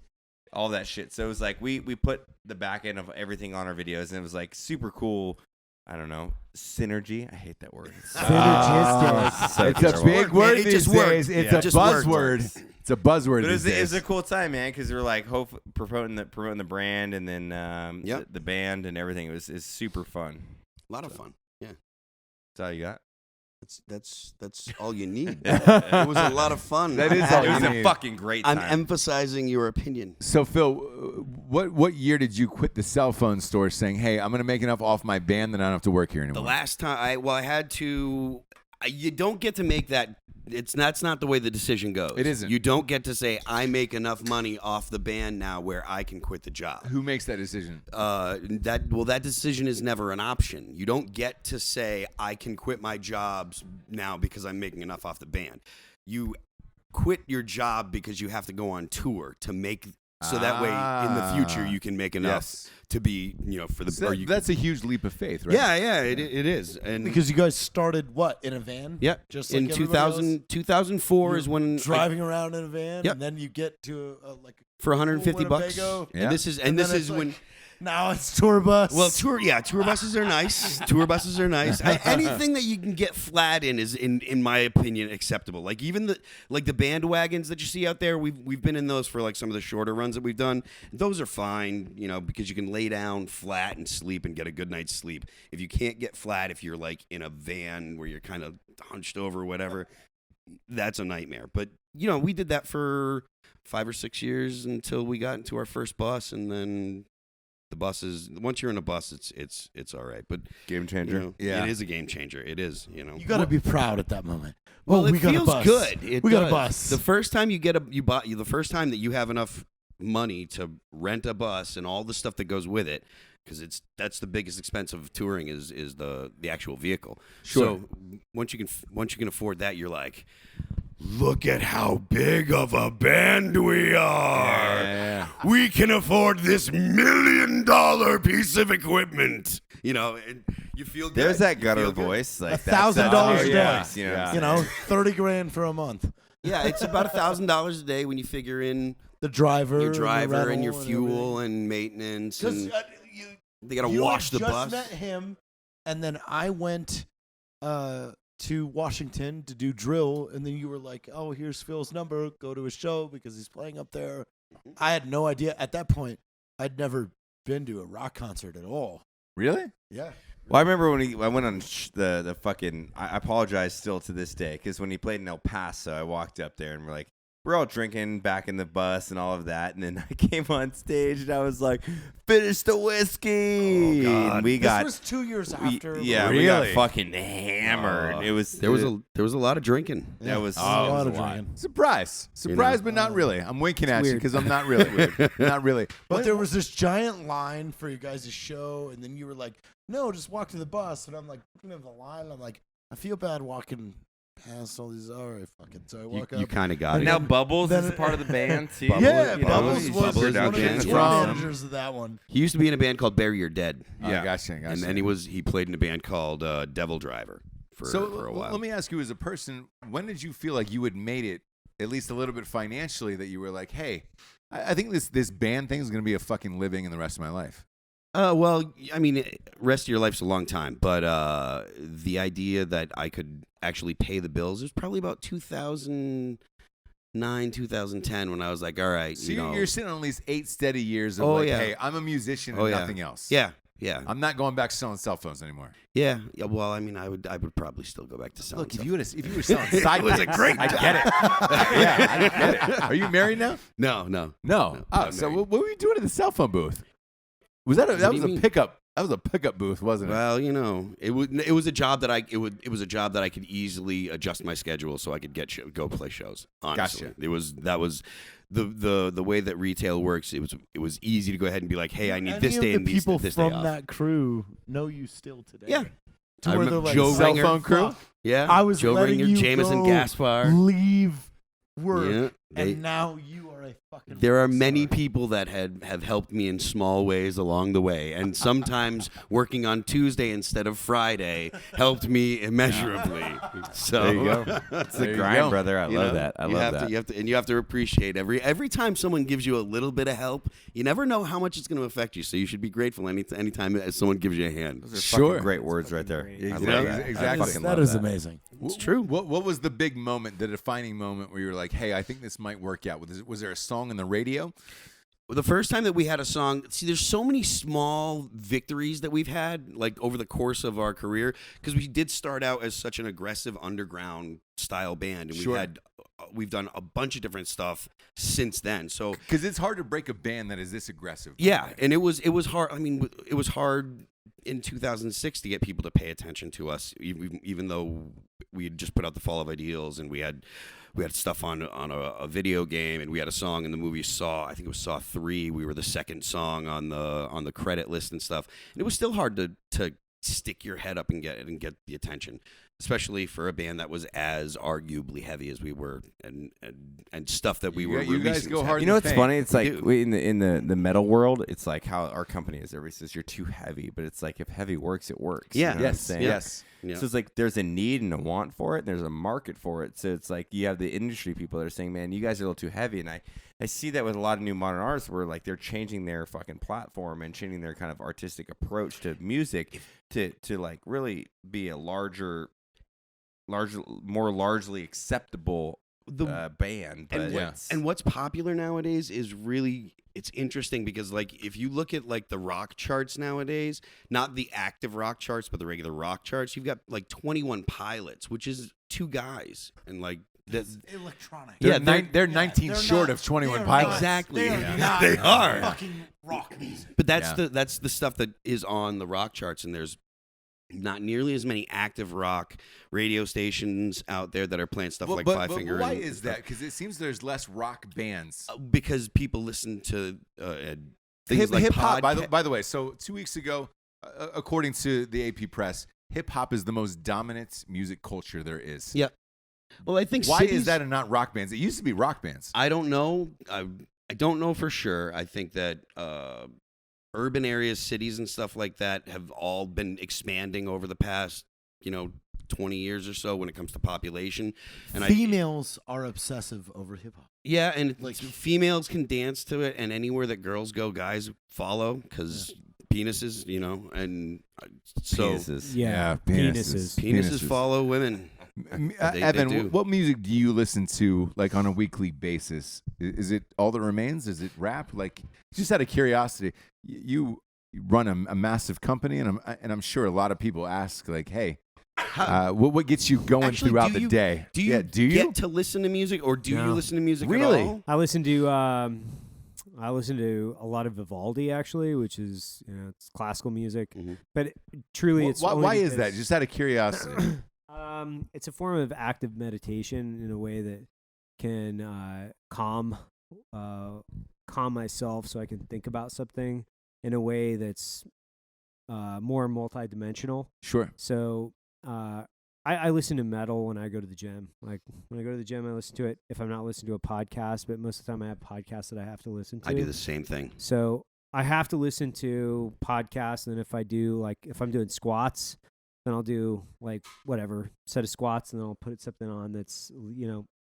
all that shit. So it was like we put the back end of everything on our videos, and it was like super cool. I don't know, synergy. I hate that word. Synergistic. It's a big word It these just worked. days. It's Yeah. a Just worked. buzzword. It's a buzzword But these it days. was a cool time, man, because we were like promoting the brand, and then the band and everything. It was super fun. A lot of fun. Yeah. That's all you got. That's all you need. It was a lot of fun. That is all It you was need. a fucking great time. I'm emphasizing your opinion. So Phil, what year did you quit the cell phone store saying, "Hey, I'm going to make enough off my band that I don't have to work here anymore"? The last time I had to. You don't get to make that. That's not the way the decision goes. It isn't. You don't get to say I make enough money off the band now where I can quit the job. Who makes that decision? That decision is never an option. You don't get to say I can quit my jobs now because I'm making enough off the band. You quit your job because you have to go on tour to make so that way in the future you can make enough to be for the. So that's a huge leap of faith, right? Yeah, it is, and Because you guys started what in a van? Yep. Just like in everybody 2004 else? is when driving around in a van, Yep. and then you get to like for 150 bucks. Winnebago. Yeah. And this is then this it's is like, when. now it's tour bus. Well, tour buses are nice. Tour buses are nice. Anything that you can get flat in is, in my opinion, acceptable. Like even the bandwagons that you see out there, we've been in those for like some of the shorter runs that we've done. Those are fine, because you can lay down flat and sleep and get a good night's sleep. If you can't get flat, if you're like in a van where you're kind of hunched over or whatever, that's a nightmare. But we did that for 5 or 6 years until we got into our first bus, and then. The buses. Once you're in a bus, it's all right. But Game changer. Yeah. it is a game changer. It is. you got to be proud at that moment. Well, we it got feels a bus. good. We got a bus. The first time the first time that you have enough money to rent a bus and all the stuff that goes with it, because that's the biggest expense of touring is the actual vehicle. Sure. So once you can afford that, you're like, look at how big of a band we are. Yeah. We can afford this $1 million piece of equipment. And you feel good. There's that You gutter feel good. voice. Like $1,000 a day. Voice, Yeah. 30 grand for a month. Yeah, it's about $1,000 a day when you figure in The driver, your driver and your rental fuel and maintenance. Because And they got to wash the just bus. met him, and then I went to Washington to do drill, and then you were like, "Oh, here's Phil's number. Go to his show because he's playing up there." I had no idea at that point. I'd never been to a rock concert at all. Really? Yeah. Well, I remember when I went on the fucking. I apologize still to this day because when he played in El Paso, I walked up there and we're all drinking back in the bus and all of that, and then I came on stage and I was like, "Finish the whiskey!" Oh, God. And we This got was 2 years after. we got Really? fucking hammered. It was There was a lot of drinking. that was a lot of a lot. drinking. Surprise, but not really. I'm winking at you weird. because I'm not really. Not really. But there was this giant line for you guys' show, and then you were like, "No, just walk to the bus." And I'm like, looking at the line, and I'm like, I feel bad walking past all these. All right, fuck it. So I walk You up. kind of got And it. now Bubbles Then is a part of the band too. Yeah, You know, Bubbles he's was figured Bubbles out was getting the the band. managers of that one. He used to be in a band called Bury Your Dead. Yeah, gotcha. And then he played in a band called Devil Driver for a while. Let me ask you, as a person, when did you feel like you had made it at least a little bit financially? That you were like, "Hey, I think this band thing is going to be a fucking living in the rest of my life." Well, I mean, rest of your life's a long time, but the idea that I could actually pay the bills is probably about 2009, 2010 when I was like, all right, So you're sitting on at least 8 steady years of hey, I'm a musician and nothing else. Yeah. I'm not going back selling cell phones anymore. Yeah. Well, I mean, I would probably still go back to selling. Look, if stuff. you were selling side was a picks, great I get it. Yeah, I get it. Are you married now? No. No. not So married. what were you doing at the cell phone booth? Was that What do you mean? pickup? That was a pickup booth, wasn't it? Well, it was a job that it was a job that I could easily adjust my schedule so I could go play shows. Honestly, Gotcha. that was the way that retail works. It was easy to go ahead and be like, hey, I need this day and the people this day from off. that crew know you still today. Yeah. To I where remember they're like, Joe cell Ringer. phone crew? "Fuck, Yeah, I was Joe letting Ringer, you Jameson go Gaspar. leave work Yeah. And now you are a fucking. There are rock many star. people that have helped me in small ways along the way, and sometimes working on Tuesday instead of Friday helped me immeasurably. So There you go. It's the There you grind, go. brother. I love that. I love that. You have to appreciate every time someone gives you a little bit of help. You never know how much it's going to affect you, so you should be grateful anytime someone gives you a hand. Those are Sure. fucking great words right there. great. I You love know, that. exactly. I fucking That love is that. amazing. It's true. What was the big moment, the defining moment where you were like, hey, I think this might work out? Was there a song on the radio? The first time that we had a song, see, there's so many small victories that we've had, like over the course of our career, because we did start out as such an aggressive underground style band, and Sure. we've done a bunch of different stuff since then. So Because it's hard to break a band that is this aggressive. yeah, and it was hard. I mean, it was hard in 2006 to get people to pay attention to us, even though we had just put out The Fall of Ideals, and we had stuff on a video game, and we had a song in the movie Saw. I think it was Saw 3. We were the second song on the credit list and stuff. And it was still hard to stick your head up and get the attention, especially for a band that was as arguably heavy as we were, and stuff that we were You guys releasing go was hard. You know what's Fame. funny? It's like do. in the metal world, it's like how our company is. Everybody says you're too heavy, but it's like if heavy works, it works. Yeah. You know what I'm Yes. saying? Yes. Yeah. So it's like there's a need and a want for it, and there's a market for it. So it's like you have the industry people that are saying, man, you guys are a little too heavy. And I see that with a lot of new modern artists where like they're changing their fucking platform and changing their kind of artistic approach to music to like really be a more largely acceptable band. But And what's popular nowadays is really, it's interesting because like if you look at like the rock charts nowadays, not the active rock charts but the regular rock charts, you've got like 21 Pilots, which is 2 guys, and like that's Electronic. They're 19 They're short not- of 21 they are Pilots. not- Exactly. They are Yeah. not They are. fucking rock music. But that's Yeah. that's the stuff that is on the rock charts, and there's not nearly as many active rock radio stations out there that are playing stuff like Five Finger. Why and is stuff. that? Because it seems there's less rock bands. Because people listen to things like Hip hop. podca- By the way, so 2 weeks ago, according to the AP Press, hip hop is the most dominant music culture there is. Yeah. Well, I think Why cities, is that and not rock bands? It used to be rock bands. I don't know. I don't know for sure. I think that urban areas, cities, and stuff like that have all been expanding over the past, 20 years or so when it comes to population. And Females are obsessive over hip hop. yeah, and Like- females can dance to it, and anywhere that girls go, guys follow because penises, and so penises. Yeah, penises. penises follow women. They Evan, do. what music do you listen to like on a weekly basis? Is it All That Remains? Is it rap? Like, just out of curiosity, you run a massive company, and I'm sure a lot of people ask like, hey, what gets you going Actually, throughout do the you- day? Do you do you? get to listen to music, or do you No. listen to music Really? at all? I listen to a lot of Vivaldi actually, which is it's classical music. Mhm. But truly, it's only why is that? because- Just out of curiosity. It's a form of active meditation in a way that can calm myself, so I can think about something in a way that's more multidimensional. Sure. So I listen to metal when I go to the gym. Like when I go to the gym, I listen to it. If I'm not listening to a podcast, but most of the time I have podcasts that I have to listen to. I do the same thing. So I have to listen to podcasts, and then if I'm doing squats, then I'll do like whatever set of squats, and then I'll put something on that's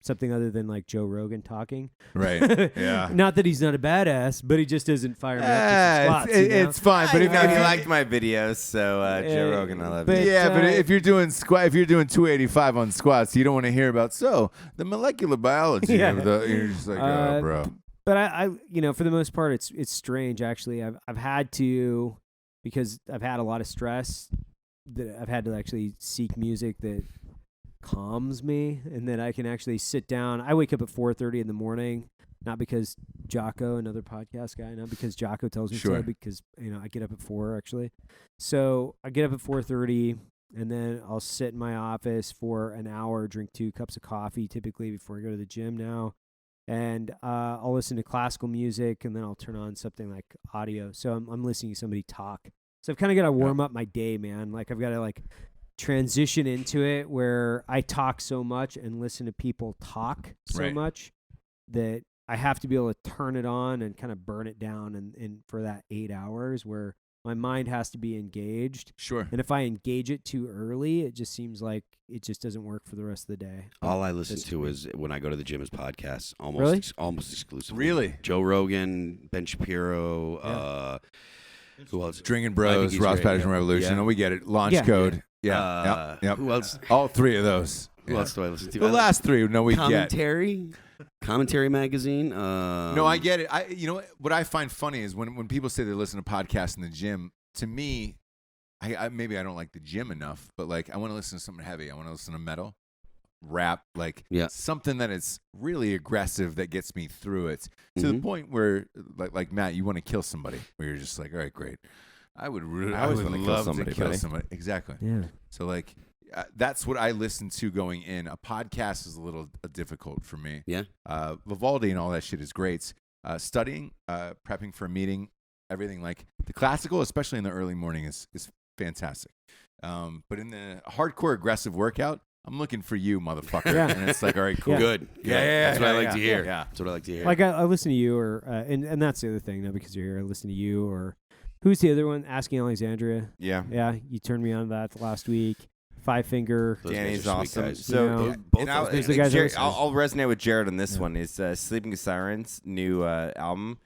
something other than like Joe Rogan talking. Right. Yeah. Not that he's not a badass, but he just doesn't fire me up to squats. It's fine, but if He you liked my videos, so Joe Rogan, I love but- you. yeah, but if you're doing 285 on squats, you don't want to hear about the molecular biology Yeah. of the. You're just like, oh, bro. But I for the most part, it's strange actually. I've had to, because I've had a lot of stress, that I've had to actually seek music that calms me, and that I can actually sit down. I wake up at 4:30 in the morning, not because Jocko, another podcast guy, not because Jocko tells me Sure. so, because I get up at 4 actually. So I get up at 4:30, and then I'll sit in my office for an hour, drink 2 cups of coffee typically before I go to the gym now. And I'll listen to classical music, and then I'll turn on something like audio. So I'm listening to somebody talk. So I've kind of got to warm up my day, man. Like I've got to transition into it where I talk so much and listen to people talk so Right. much that I have to be able to turn it on and kind of burn it down and for that 8 hours where my mind has to be engaged. Sure. And if I engage it too early, it just seems like it just doesn't work for the rest of the day. All I listen to is when I go to the gym is podcasts, almost Really? Almost exclusively. Really? Joe Rogan, Ben Shapiro, who else? Drinkin' I Bros, think he's Ross great, Patterson yeah. Revolution. Yeah. Oh, we get it. Launch Yeah. Code. Yeah. Yep. Who else? All 3 of those. Who else do I listen to? The last 3, no, we get. Commentary magazine. No, I get it. You know what I find funny is when people say they listen to podcasts in the gym. To me, maybe I don't like the gym enough, but like I want to listen to something heavy. I want to listen to metal, rap, like something that is really aggressive that gets me through it to the point where, like Matt, you want to kill somebody. Where you're just like, all right, great. I would love to kill somebody. Exactly. Yeah. So like. That's what I listen to going in. A podcast is a little difficult for me. Yeah. Vivaldi and all that shit is great. Studying, prepping for a meeting, everything like the classical, especially in the early morning, is fantastic. But in the hardcore aggressive workout, I'm looking for you, motherfucker. Yeah. And it's like, all right, cool. Yeah. Good. That's what I like to hear. Yeah. That's what I like to hear. Like I listen to you, or and that's the other thing. Not because you're here. I listen to you, or who's the other one? Asking Alexandria. Yeah. Yeah, you turned me on to that last week. Five Finger. Those Danny's guys are sweet awesome. guys. So, You know, both and I'll, those those are the guys. guys Jared, that I'll resonate with Jared on this Yeah. one. Is Sleeping Sirens' new album.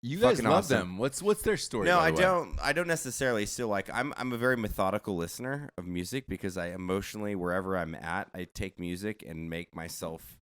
You guys Fucking love awesome. them. What's their story? No, by I the way? don't. I don't necessarily. Still, like I'm a very methodical listener of music because I emotionally, wherever I'm at, I take music and make myself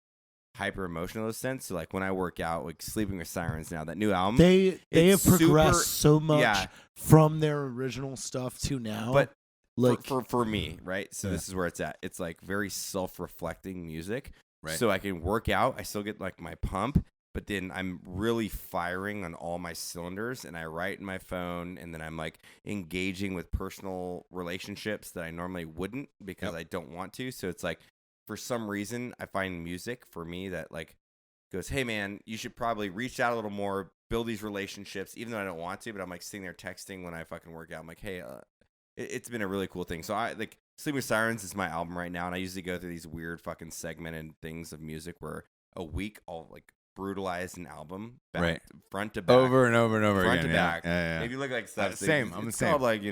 hyper emotional in a sense. So like when I work out, like Sleeping with Sirens now, that new album. They have it's progressed super- so much yeah. from their original stuff to now. But like for me, right? So Yeah. this is where it's at. It's like very self-reflecting music. Right. So I can work out. I still get like my pump, but then I'm really firing on all my cylinders, and I write in my phone, and then I'm like engaging with personal relationships that I normally wouldn't because I don't want to. So it's like for some reason I find music for me that like goes, hey man, you should probably reach out a little more, build these relationships, even though I don't want to. But I'm like sitting there texting when I fucking work out. I'm like, hey, it's been a really cool thing. So I like Sleeping with Sirens is my album right now, and I usually go through these weird fucking segmented things of music where a week I'll like brutalize an album back, Right. front to back, Over and over and over front again. to back. Yeah. If you look like stuff, same. I'm the it's same. called like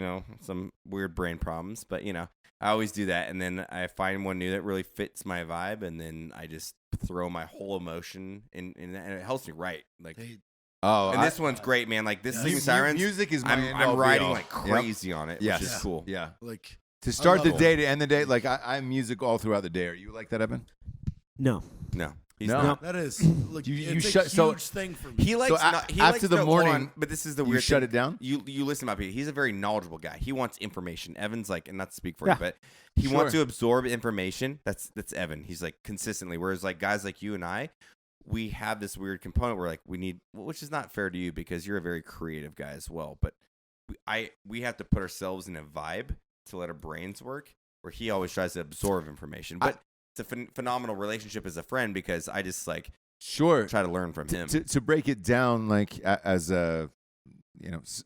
some weird brain problems, but I always do that, and then I find one new that really fits my vibe, and then I just throw my whole emotion in, and it helps me write. Like, Oh, and this one's great, man. Like this Sleeping Sirens, music is my I'm end-all, writing be-all. like crazy on it, Yes. which is cool. Yeah. like To start the love day, to end the day, like I'm music all throughout the day. Are you like that, Evan? No. No, he's No. not. that is like You it's a shut- huge so- thing for me. He likes So not, he after likes the to, hold morning, on, but this is the you weird shut thing. it down? You listen about Pete. He's a very knowledgeable guy. He wants information. Evan's like, and not to speak for Yeah. you, but he Sure. wants to absorb information. That's Evan. He's like consistently. Whereas like guys like you and I, we have this weird component where like we need, which is not fair to you because you're a very creative guy as well. But we have to put ourselves in a vibe to let our brains work. Where he always tries to absorb information, but it's a phenomenal relationship as a friend because I just like Sure. try to learn from him. To break it down, like as a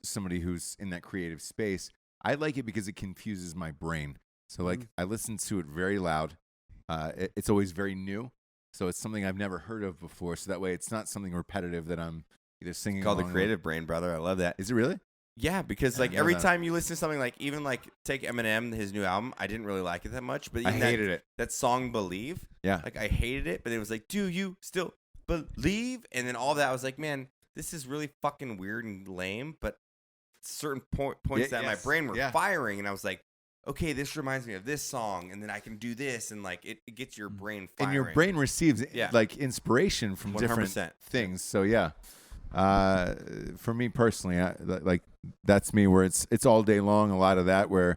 somebody who's in that creative space, I like it because it confuses my brain. So like I listen to it very loud. It's always very new, so it's something I've never heard of before. So that way, it's not something repetitive that I'm either singing. Called the along creative brain, brother. I love that. Is it really? Yeah, because Yeah, like I know every that. time you listen to something like even like take Eminem, his new album, I didn't really like it that much, but I even hated it. that song "Believe." Yeah. Like I hated it, but it was like, do you still believe? And then all that I was like, man, this is really fucking weird and lame. But certain points that in my brain were firing, and I was like, okay, this reminds me of this song, and then I can do this, and like it gets your brain firing. And your brain receives Yeah. like inspiration from different 100%. things. So yeah, for me personally, like that's me. Where it's all day long. A lot of that where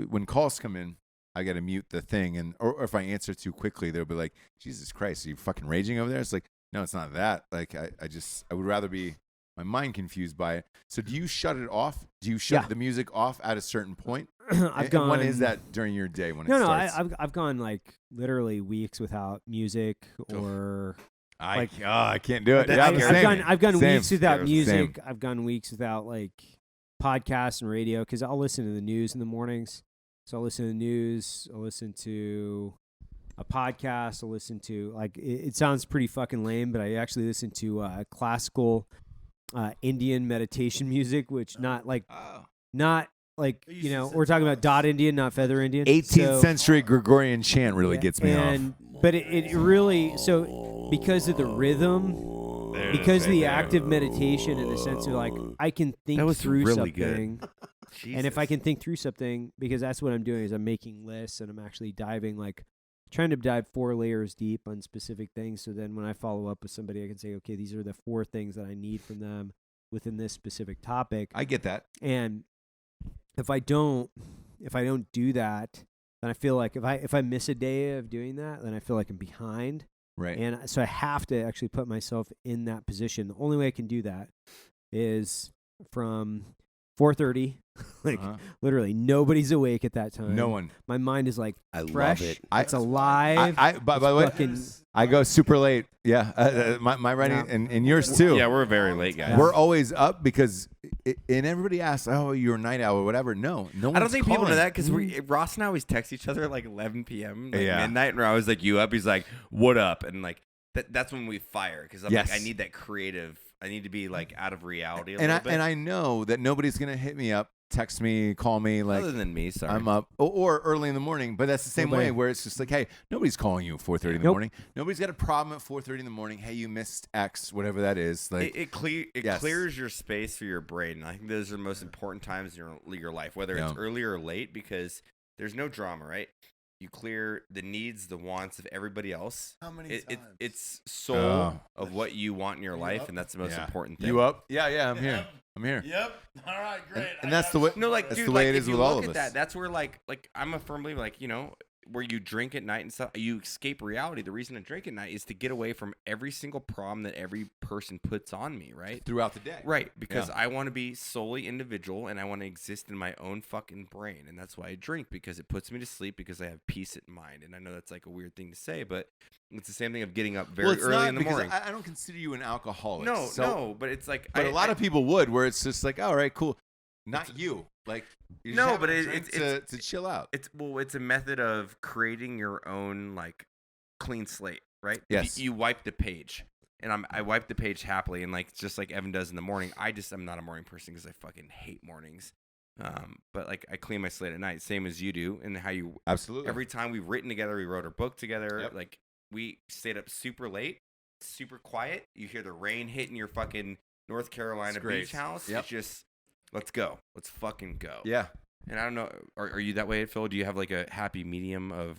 when calls come in, I got to mute the thing, and or if I answer too quickly, they'll be like, "Jesus Christ, are you fucking raging over there?" It's like, no, it's not that. Like I would rather be my mind confused by it. So do you shut it off? Do you shut Yeah. the music off at a certain point? I've And gone. when is that during your day when it No, starts? I've gone like literally weeks without music or I can't do it. That's Yeah, scary. I've gone Same. weeks without Same. music. I've gone weeks without like podcasts and radio because I'll listen to the news in the mornings. So I'll listen to the news. I'll listen to a podcast. I'll listen to it sounds pretty fucking lame, but I actually listen to classical Indian meditation music, which not like we're talking about dot Indian, not feather Indian. 18th century Gregorian chant really gets me off. But it really because of the rhythm. Because of the active meditation, in the sense of I can think through really something, good. and if I can think through something, because that's what I'm doing is I'm making lists and I'm actually trying to dive 4 layers deep on specific things. So then when I follow up with somebody, I can say, okay, these are the 4 things that I need from them within this specific topic. I get that. And if I don't do that, then I feel like if I miss a day of doing that, then I feel like I'm behind. Right. And so I have to actually put myself in that position. The only way I can do that is from 4:30, literally nobody's awake at that time. No one. My mind is love fresh. it. It's alive. By the way, I go super late. Yeah, my writing and yours too. Yeah, we're very late guys. We're always up because, and everybody asks, "Oh, you're a night owl or whatever." No one. I don't think people know that because Ross and I always text each other at 11 p.m. midnight, and we're always "You up?" He's like, "What up?" And that's when we fire because I'm I need that creative. I need to be out of reality a little bit. And I know that nobody's gonna hit me up, text me, call me other than me. Sorry, I'm up or early in the morning. But that's the same way where it's just hey, nobody's calling you at 4:30 in the morning. Nobody's got a problem at 4:30 in the morning. Hey, you missed X, whatever that is. It clears your space for your brain. I think those are the most important times in your life, whether it's early or late, because there's no drama, right? You clear the needs, the wants of everybody else. How many times? It's soul of what you want in your life, and that's the most important thing. You up? Yeah, I'm here. I'm here. Yep. All right, great. And that's the way. No, that's dude, the way it if is you with all look of at us. that's where I'm a firm believer, where you drink at night and stuff, you escape reality. The reason to drink at night is to get away from every single problem that every person puts on me, right? Throughout the day. Right, because I want to be solely individual and I want to exist in my own fucking brain. And that's why I drink, because it puts me to sleep, because I have peace at mind. And I know that's a weird thing to say, but it's the same thing of getting up very early in the morning. I don't consider you an alcoholic. No, but it's But a lot of people would, where it's just all right, cool. Not you. You just but it's to chill out. It's a method of creating your own clean slate, right? Yes. You wipe the page, and I wipe the page happily, and just like Evan does in the morning. I'm not a morning person because I fucking hate mornings. But I clean my slate at night, same as you do, and how you absolutely every time we've written together, we wrote our book together. Yep. We stayed up super late, super quiet. You hear the rain hitting your fucking North Carolina beach house. Yep. It's just let's go. Let's fucking go. Yeah. And I don't know, are you that way, Phil? Do you have a happy medium of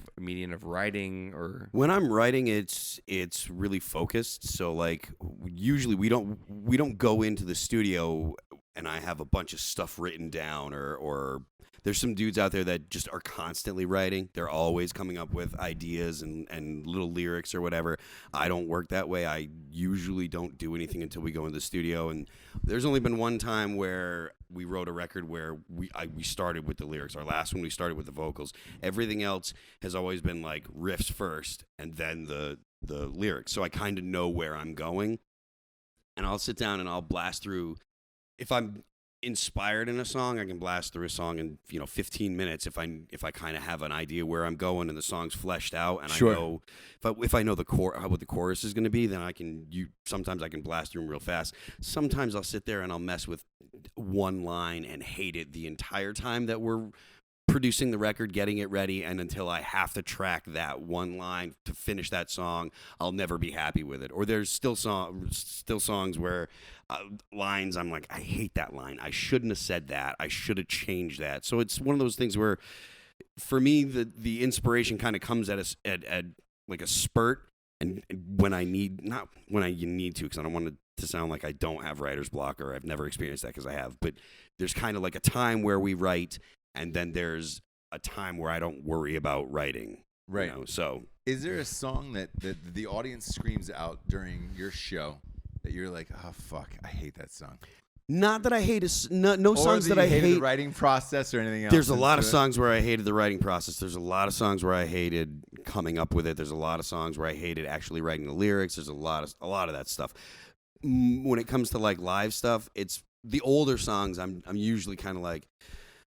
writing, or when I'm writing, it's really focused. So usually we don't go into the studio and I have a bunch of stuff written down, or there's some dudes out there that just are constantly writing. They're always coming up with ideas and little lyrics or whatever. I don't work that way. I usually don't do anything until we go into the studio. And there's only been one time where we wrote a record where we started with the lyrics. Our last one, we started with the vocals. Everything else has always been riffs first and then the lyrics. So I kind of know where I'm going. And I'll sit down and I'll blast through. If I'm inspired in a song, I can blast through a song in 15 minutes if I kind of have an idea where I'm going and the song's fleshed out, and sure. I know if I know what the chorus is going to be, then sometimes I can blast through them real fast. Sometimes I'll sit there and I'll mess with one line and hate it the entire time that we're producing the record, getting it ready, and until I have to track that one line to finish that song, I'll never be happy with it. Or there's still songs where lines I'm I hate that line. I shouldn't have said that. I should have changed that. So it's one of those things where, for me, the inspiration kind of comes at a spurt, and when I need, not when you need to, because I don't want it to sound like I don't have writer's block, or I've never experienced that, because I have. But there's kind of a time where we write, and then there's a time where I don't worry about writing. Right. So is there a song that the audience screams out during your show that you're oh fuck, I hate that song? Not that I hate no songs that I hate the writing process or anything else. There's a lot of songs where I hated the writing process. There's a lot of songs where I hated coming up with it. There's a lot of songs where I hated actually writing the lyrics. There's a lot of that stuff. When it comes to live stuff, it's the older songs. I'm usually kind of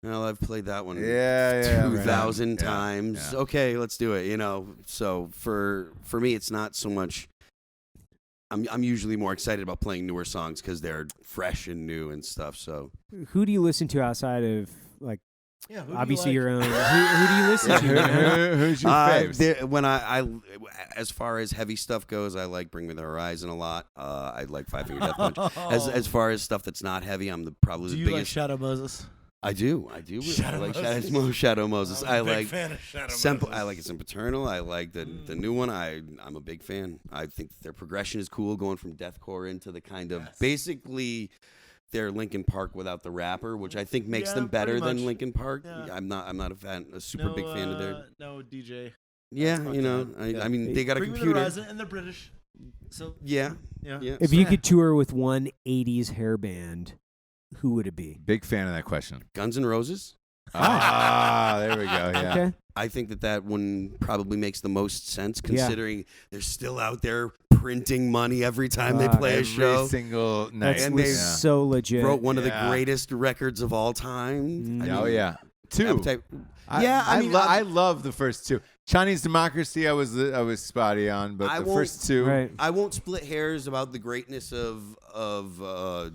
Well, I've played that one 2,000 times. Yeah. Okay, let's do it. So for me, it's not so much. I'm usually more excited about playing newer songs because they're fresh and new and stuff. So Who do you listen to outside of like? Yeah, who do Obviously, you your own. Who do you listen to? man? Who's your faves? when I as far as heavy stuff goes, I like Bring Me the Horizon a lot. I like Five Finger Death Punch. As far as stuff that's not heavy, I'm probably Do the you biggest. like Shadow Moses? I do. Shadow I like Moses. Shadow Moses. I like fan of Shadow Simple. Moses. I like It's Paternal. I like the new one. I'm a big fan. I think their progression is cool, going from deathcore into the kind of basically their Linkin Park without the rapper, which I think makes them better pretty than much. Linkin Park. Yeah. I'm not a super big fan of their. No DJ. Yeah, Okay. I mean, they got a Bring Me the computer. Horizon, and they're British. So Yeah. If you could tour with one '80s hair band, who would it be? Big fan of that question. Guns N' Roses. There we go. Yeah. Okay. I think that one probably makes the most sense, considering they're still out there printing money every time they play a Every show. single night. That's And they so legit. Wrote one of the Yeah. greatest records of all time. I mean, yeah. Two. Appetite- I love the first two. Chinese Democracy, I was spotty on, but I the won't- first two. Right. I won't split hairs about the greatness of the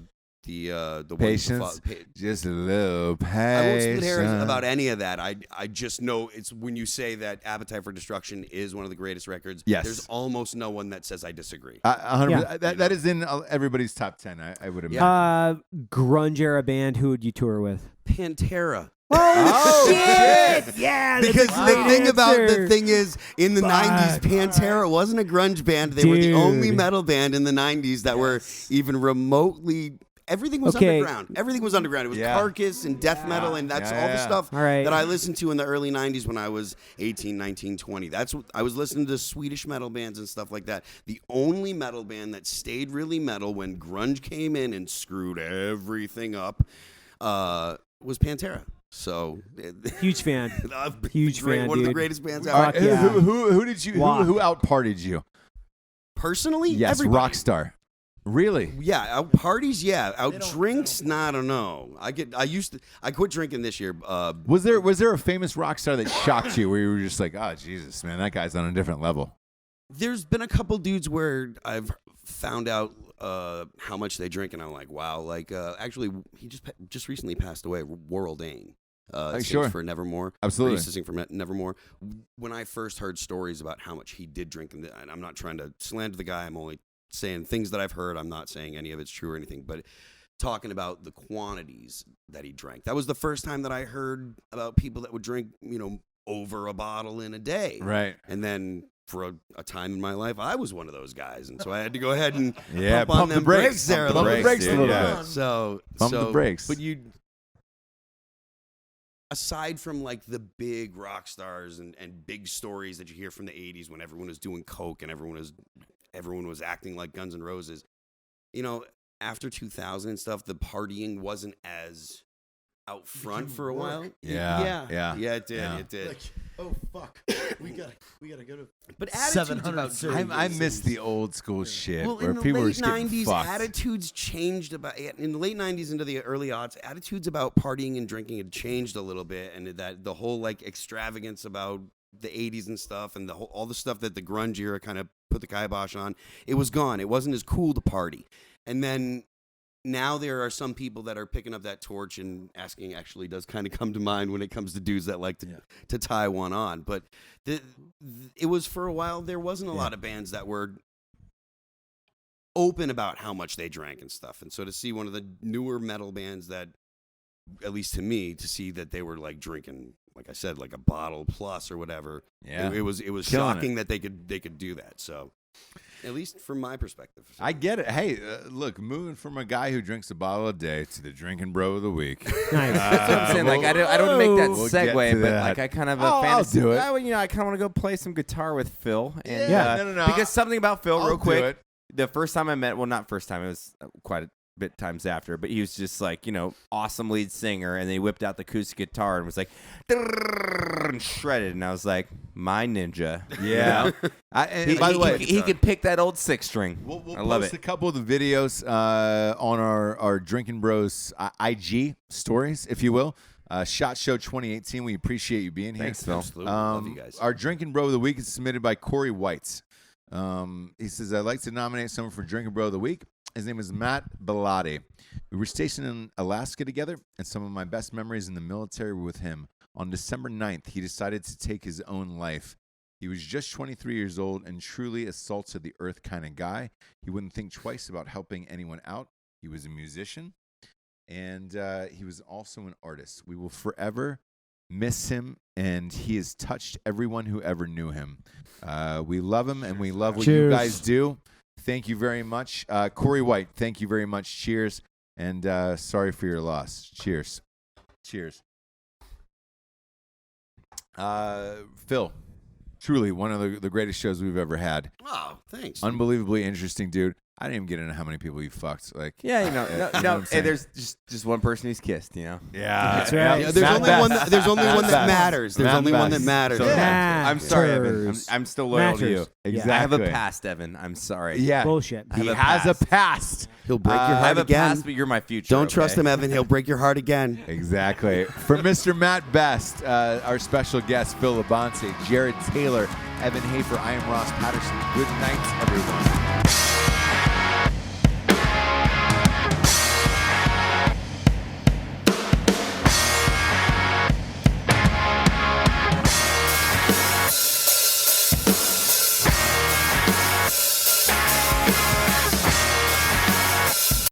Patience. Just a little patience. I won't split hairs about any of that. I just know it's when you say that Appetite for Destruction is one of the greatest records. Yes. There's almost no one that says I disagree. 100%. That is in everybody's top 10, I would imagine. Grunge era band. Who would you tour with? Pantera. Oh, shit! Yeah, that's Because a the great thing about answer. the thing is, in the '90s, Pantera wasn't a grunge band. They were the only Dude. metal band in the '90s that were even remotely. Everything was Okay. underground. Everything was underground. It was Carcass and death metal, and that's all the stuff All right. that I listened to in the early '90s when I was 18, 19, 20. That's what I was listening to Swedish metal bands and stuff like that. The only metal band that stayed really metal when grunge came in and screwed everything up was Pantera. So Huge fan. Huge fan, one of the dude. greatest bands All ever. right, yeah. who did you who out-partied you? Personally, Yes, everybody. Rockstar. Really? Yeah, out parties. Yeah, out don't- drinks. I don't know. I quit drinking this year. Was there a famous rock star that shocked you where you were just like, oh Jesus, man, that guy's on a different level? There's been a couple dudes where I've found out how much they drink, and I'm like, wow. Like, actually, he just recently passed away. World Ain. Sings sure. for Nevermore. Absolutely. Or used to sing for Nevermore. When I first heard stories about how much he did drink, and I'm not trying to slander the guy. I'm only saying things that I've heard. I'm not saying any of it's true or anything, but talking about the quantities that he drank. That was the first time that I heard about people that would drink, over a bottle in a day. Right. And then for a time in my life, I was one of those guys, and so I had to go ahead and Yeah, pump on the them brakes. brakes there a Pump little the bit. brakes a little Yeah. bit. So Pump the brakes. But aside from like the big rock stars and big stories that you hear from the '80s when everyone was doing coke and everyone was acting like Guns N' Roses, after 2000 and stuff, the partying wasn't as out front for a while. Yeah. It did. Yeah. It did. Like, oh fuck, we gotta go to. But attitudes 700 about certain I miss the old school shit Well, where in the people were late just getting 90s, fucked. attitudes changed in the late 90s into the early aughts. Attitudes about partying and drinking had changed a little bit, and that the whole like extravagance about the 80s and stuff, and all the stuff that the grunge era kind of put the kibosh on, it was gone. It wasn't as cool to party, and then. Now there are some people that are picking up that torch, and asking actually does kind of come to mind when it comes to dudes that like to tie one on. But it was for a while, there wasn't a lot of bands that were open about how much they drank and stuff. And so to see one of the newer metal bands that, at least to me, to see that they were like drinking, like I said, like a bottle plus or whatever. Yeah. It was Killing shocking that they could do that. So at least from my perspective. So. I get it. Hey, look, moving from a guy who drinks a bottle a day to the drinking bro of the week. Nice. That's what I'm saying. Like, I don't want to make that We'll get segue, to but that. like, I kind of I'll fantasy. do it. I kind of want to go play some guitar with Phil. And, Yeah. No. Because something about Phil, I'll real do quick. it. The first time I met, well, not first time, it was quite a bit times after, but he was just like, awesome lead singer, and then he whipped out the acoustic guitar and was like, and shredded, and I was like, my ninja. Yeah. And by the way, he could pick that old six string. We'll I love post it. a couple of the videos on our Drinkin' Bros IG stories, if you will. Shot Show 2018. We appreciate you being here. Thanks, Phil. Absolutely. Love you guys. Our Drinkin' Bro of the Week is submitted by Corey White. He says, I'd like to nominate someone for Drinkin' Bro of the Week. His name is Matt Bellotti. We were stationed in Alaska together, and some of my best memories in the military were with him. On December 9th, he decided to take his own life. He was just 23 years old and truly a salt of the earth kind of guy. He wouldn't think twice about helping anyone out. He was a musician, and he was also an artist. We will forever miss him, and he has touched everyone who ever knew him. We love him, and we love what you guys do. Thank you very much. Corey White, thank you very much. Cheers, and sorry for your loss. Cheers. Cheers. Phil, truly one of the greatest shows we've ever had. Oh, thanks. Unbelievably interesting, dude. I didn't even get into how many people you fucked. Like, Yeah, you know what I'm no. saying? There's just one person who's kissed. Yeah, That's right. Yeah, there's only one. There's only one that matters. There's Matt only one that Best. matters. So- I'm sorry, Evan. Matters. I'm still loyal to you. Matters. Exactly. I have a past, Evan. I'm sorry. Yeah, Bullshit. he have a has past. a past. He'll break your I heart have a again. past, but you're my future. Don't trust okay? him, Evan. He'll break your heart again. Exactly. For Mr. Matt Best, our special guest, Phil Labonte, Jared Taylor, Evan Hafer, I am Ross Patterson. Good night, everyone.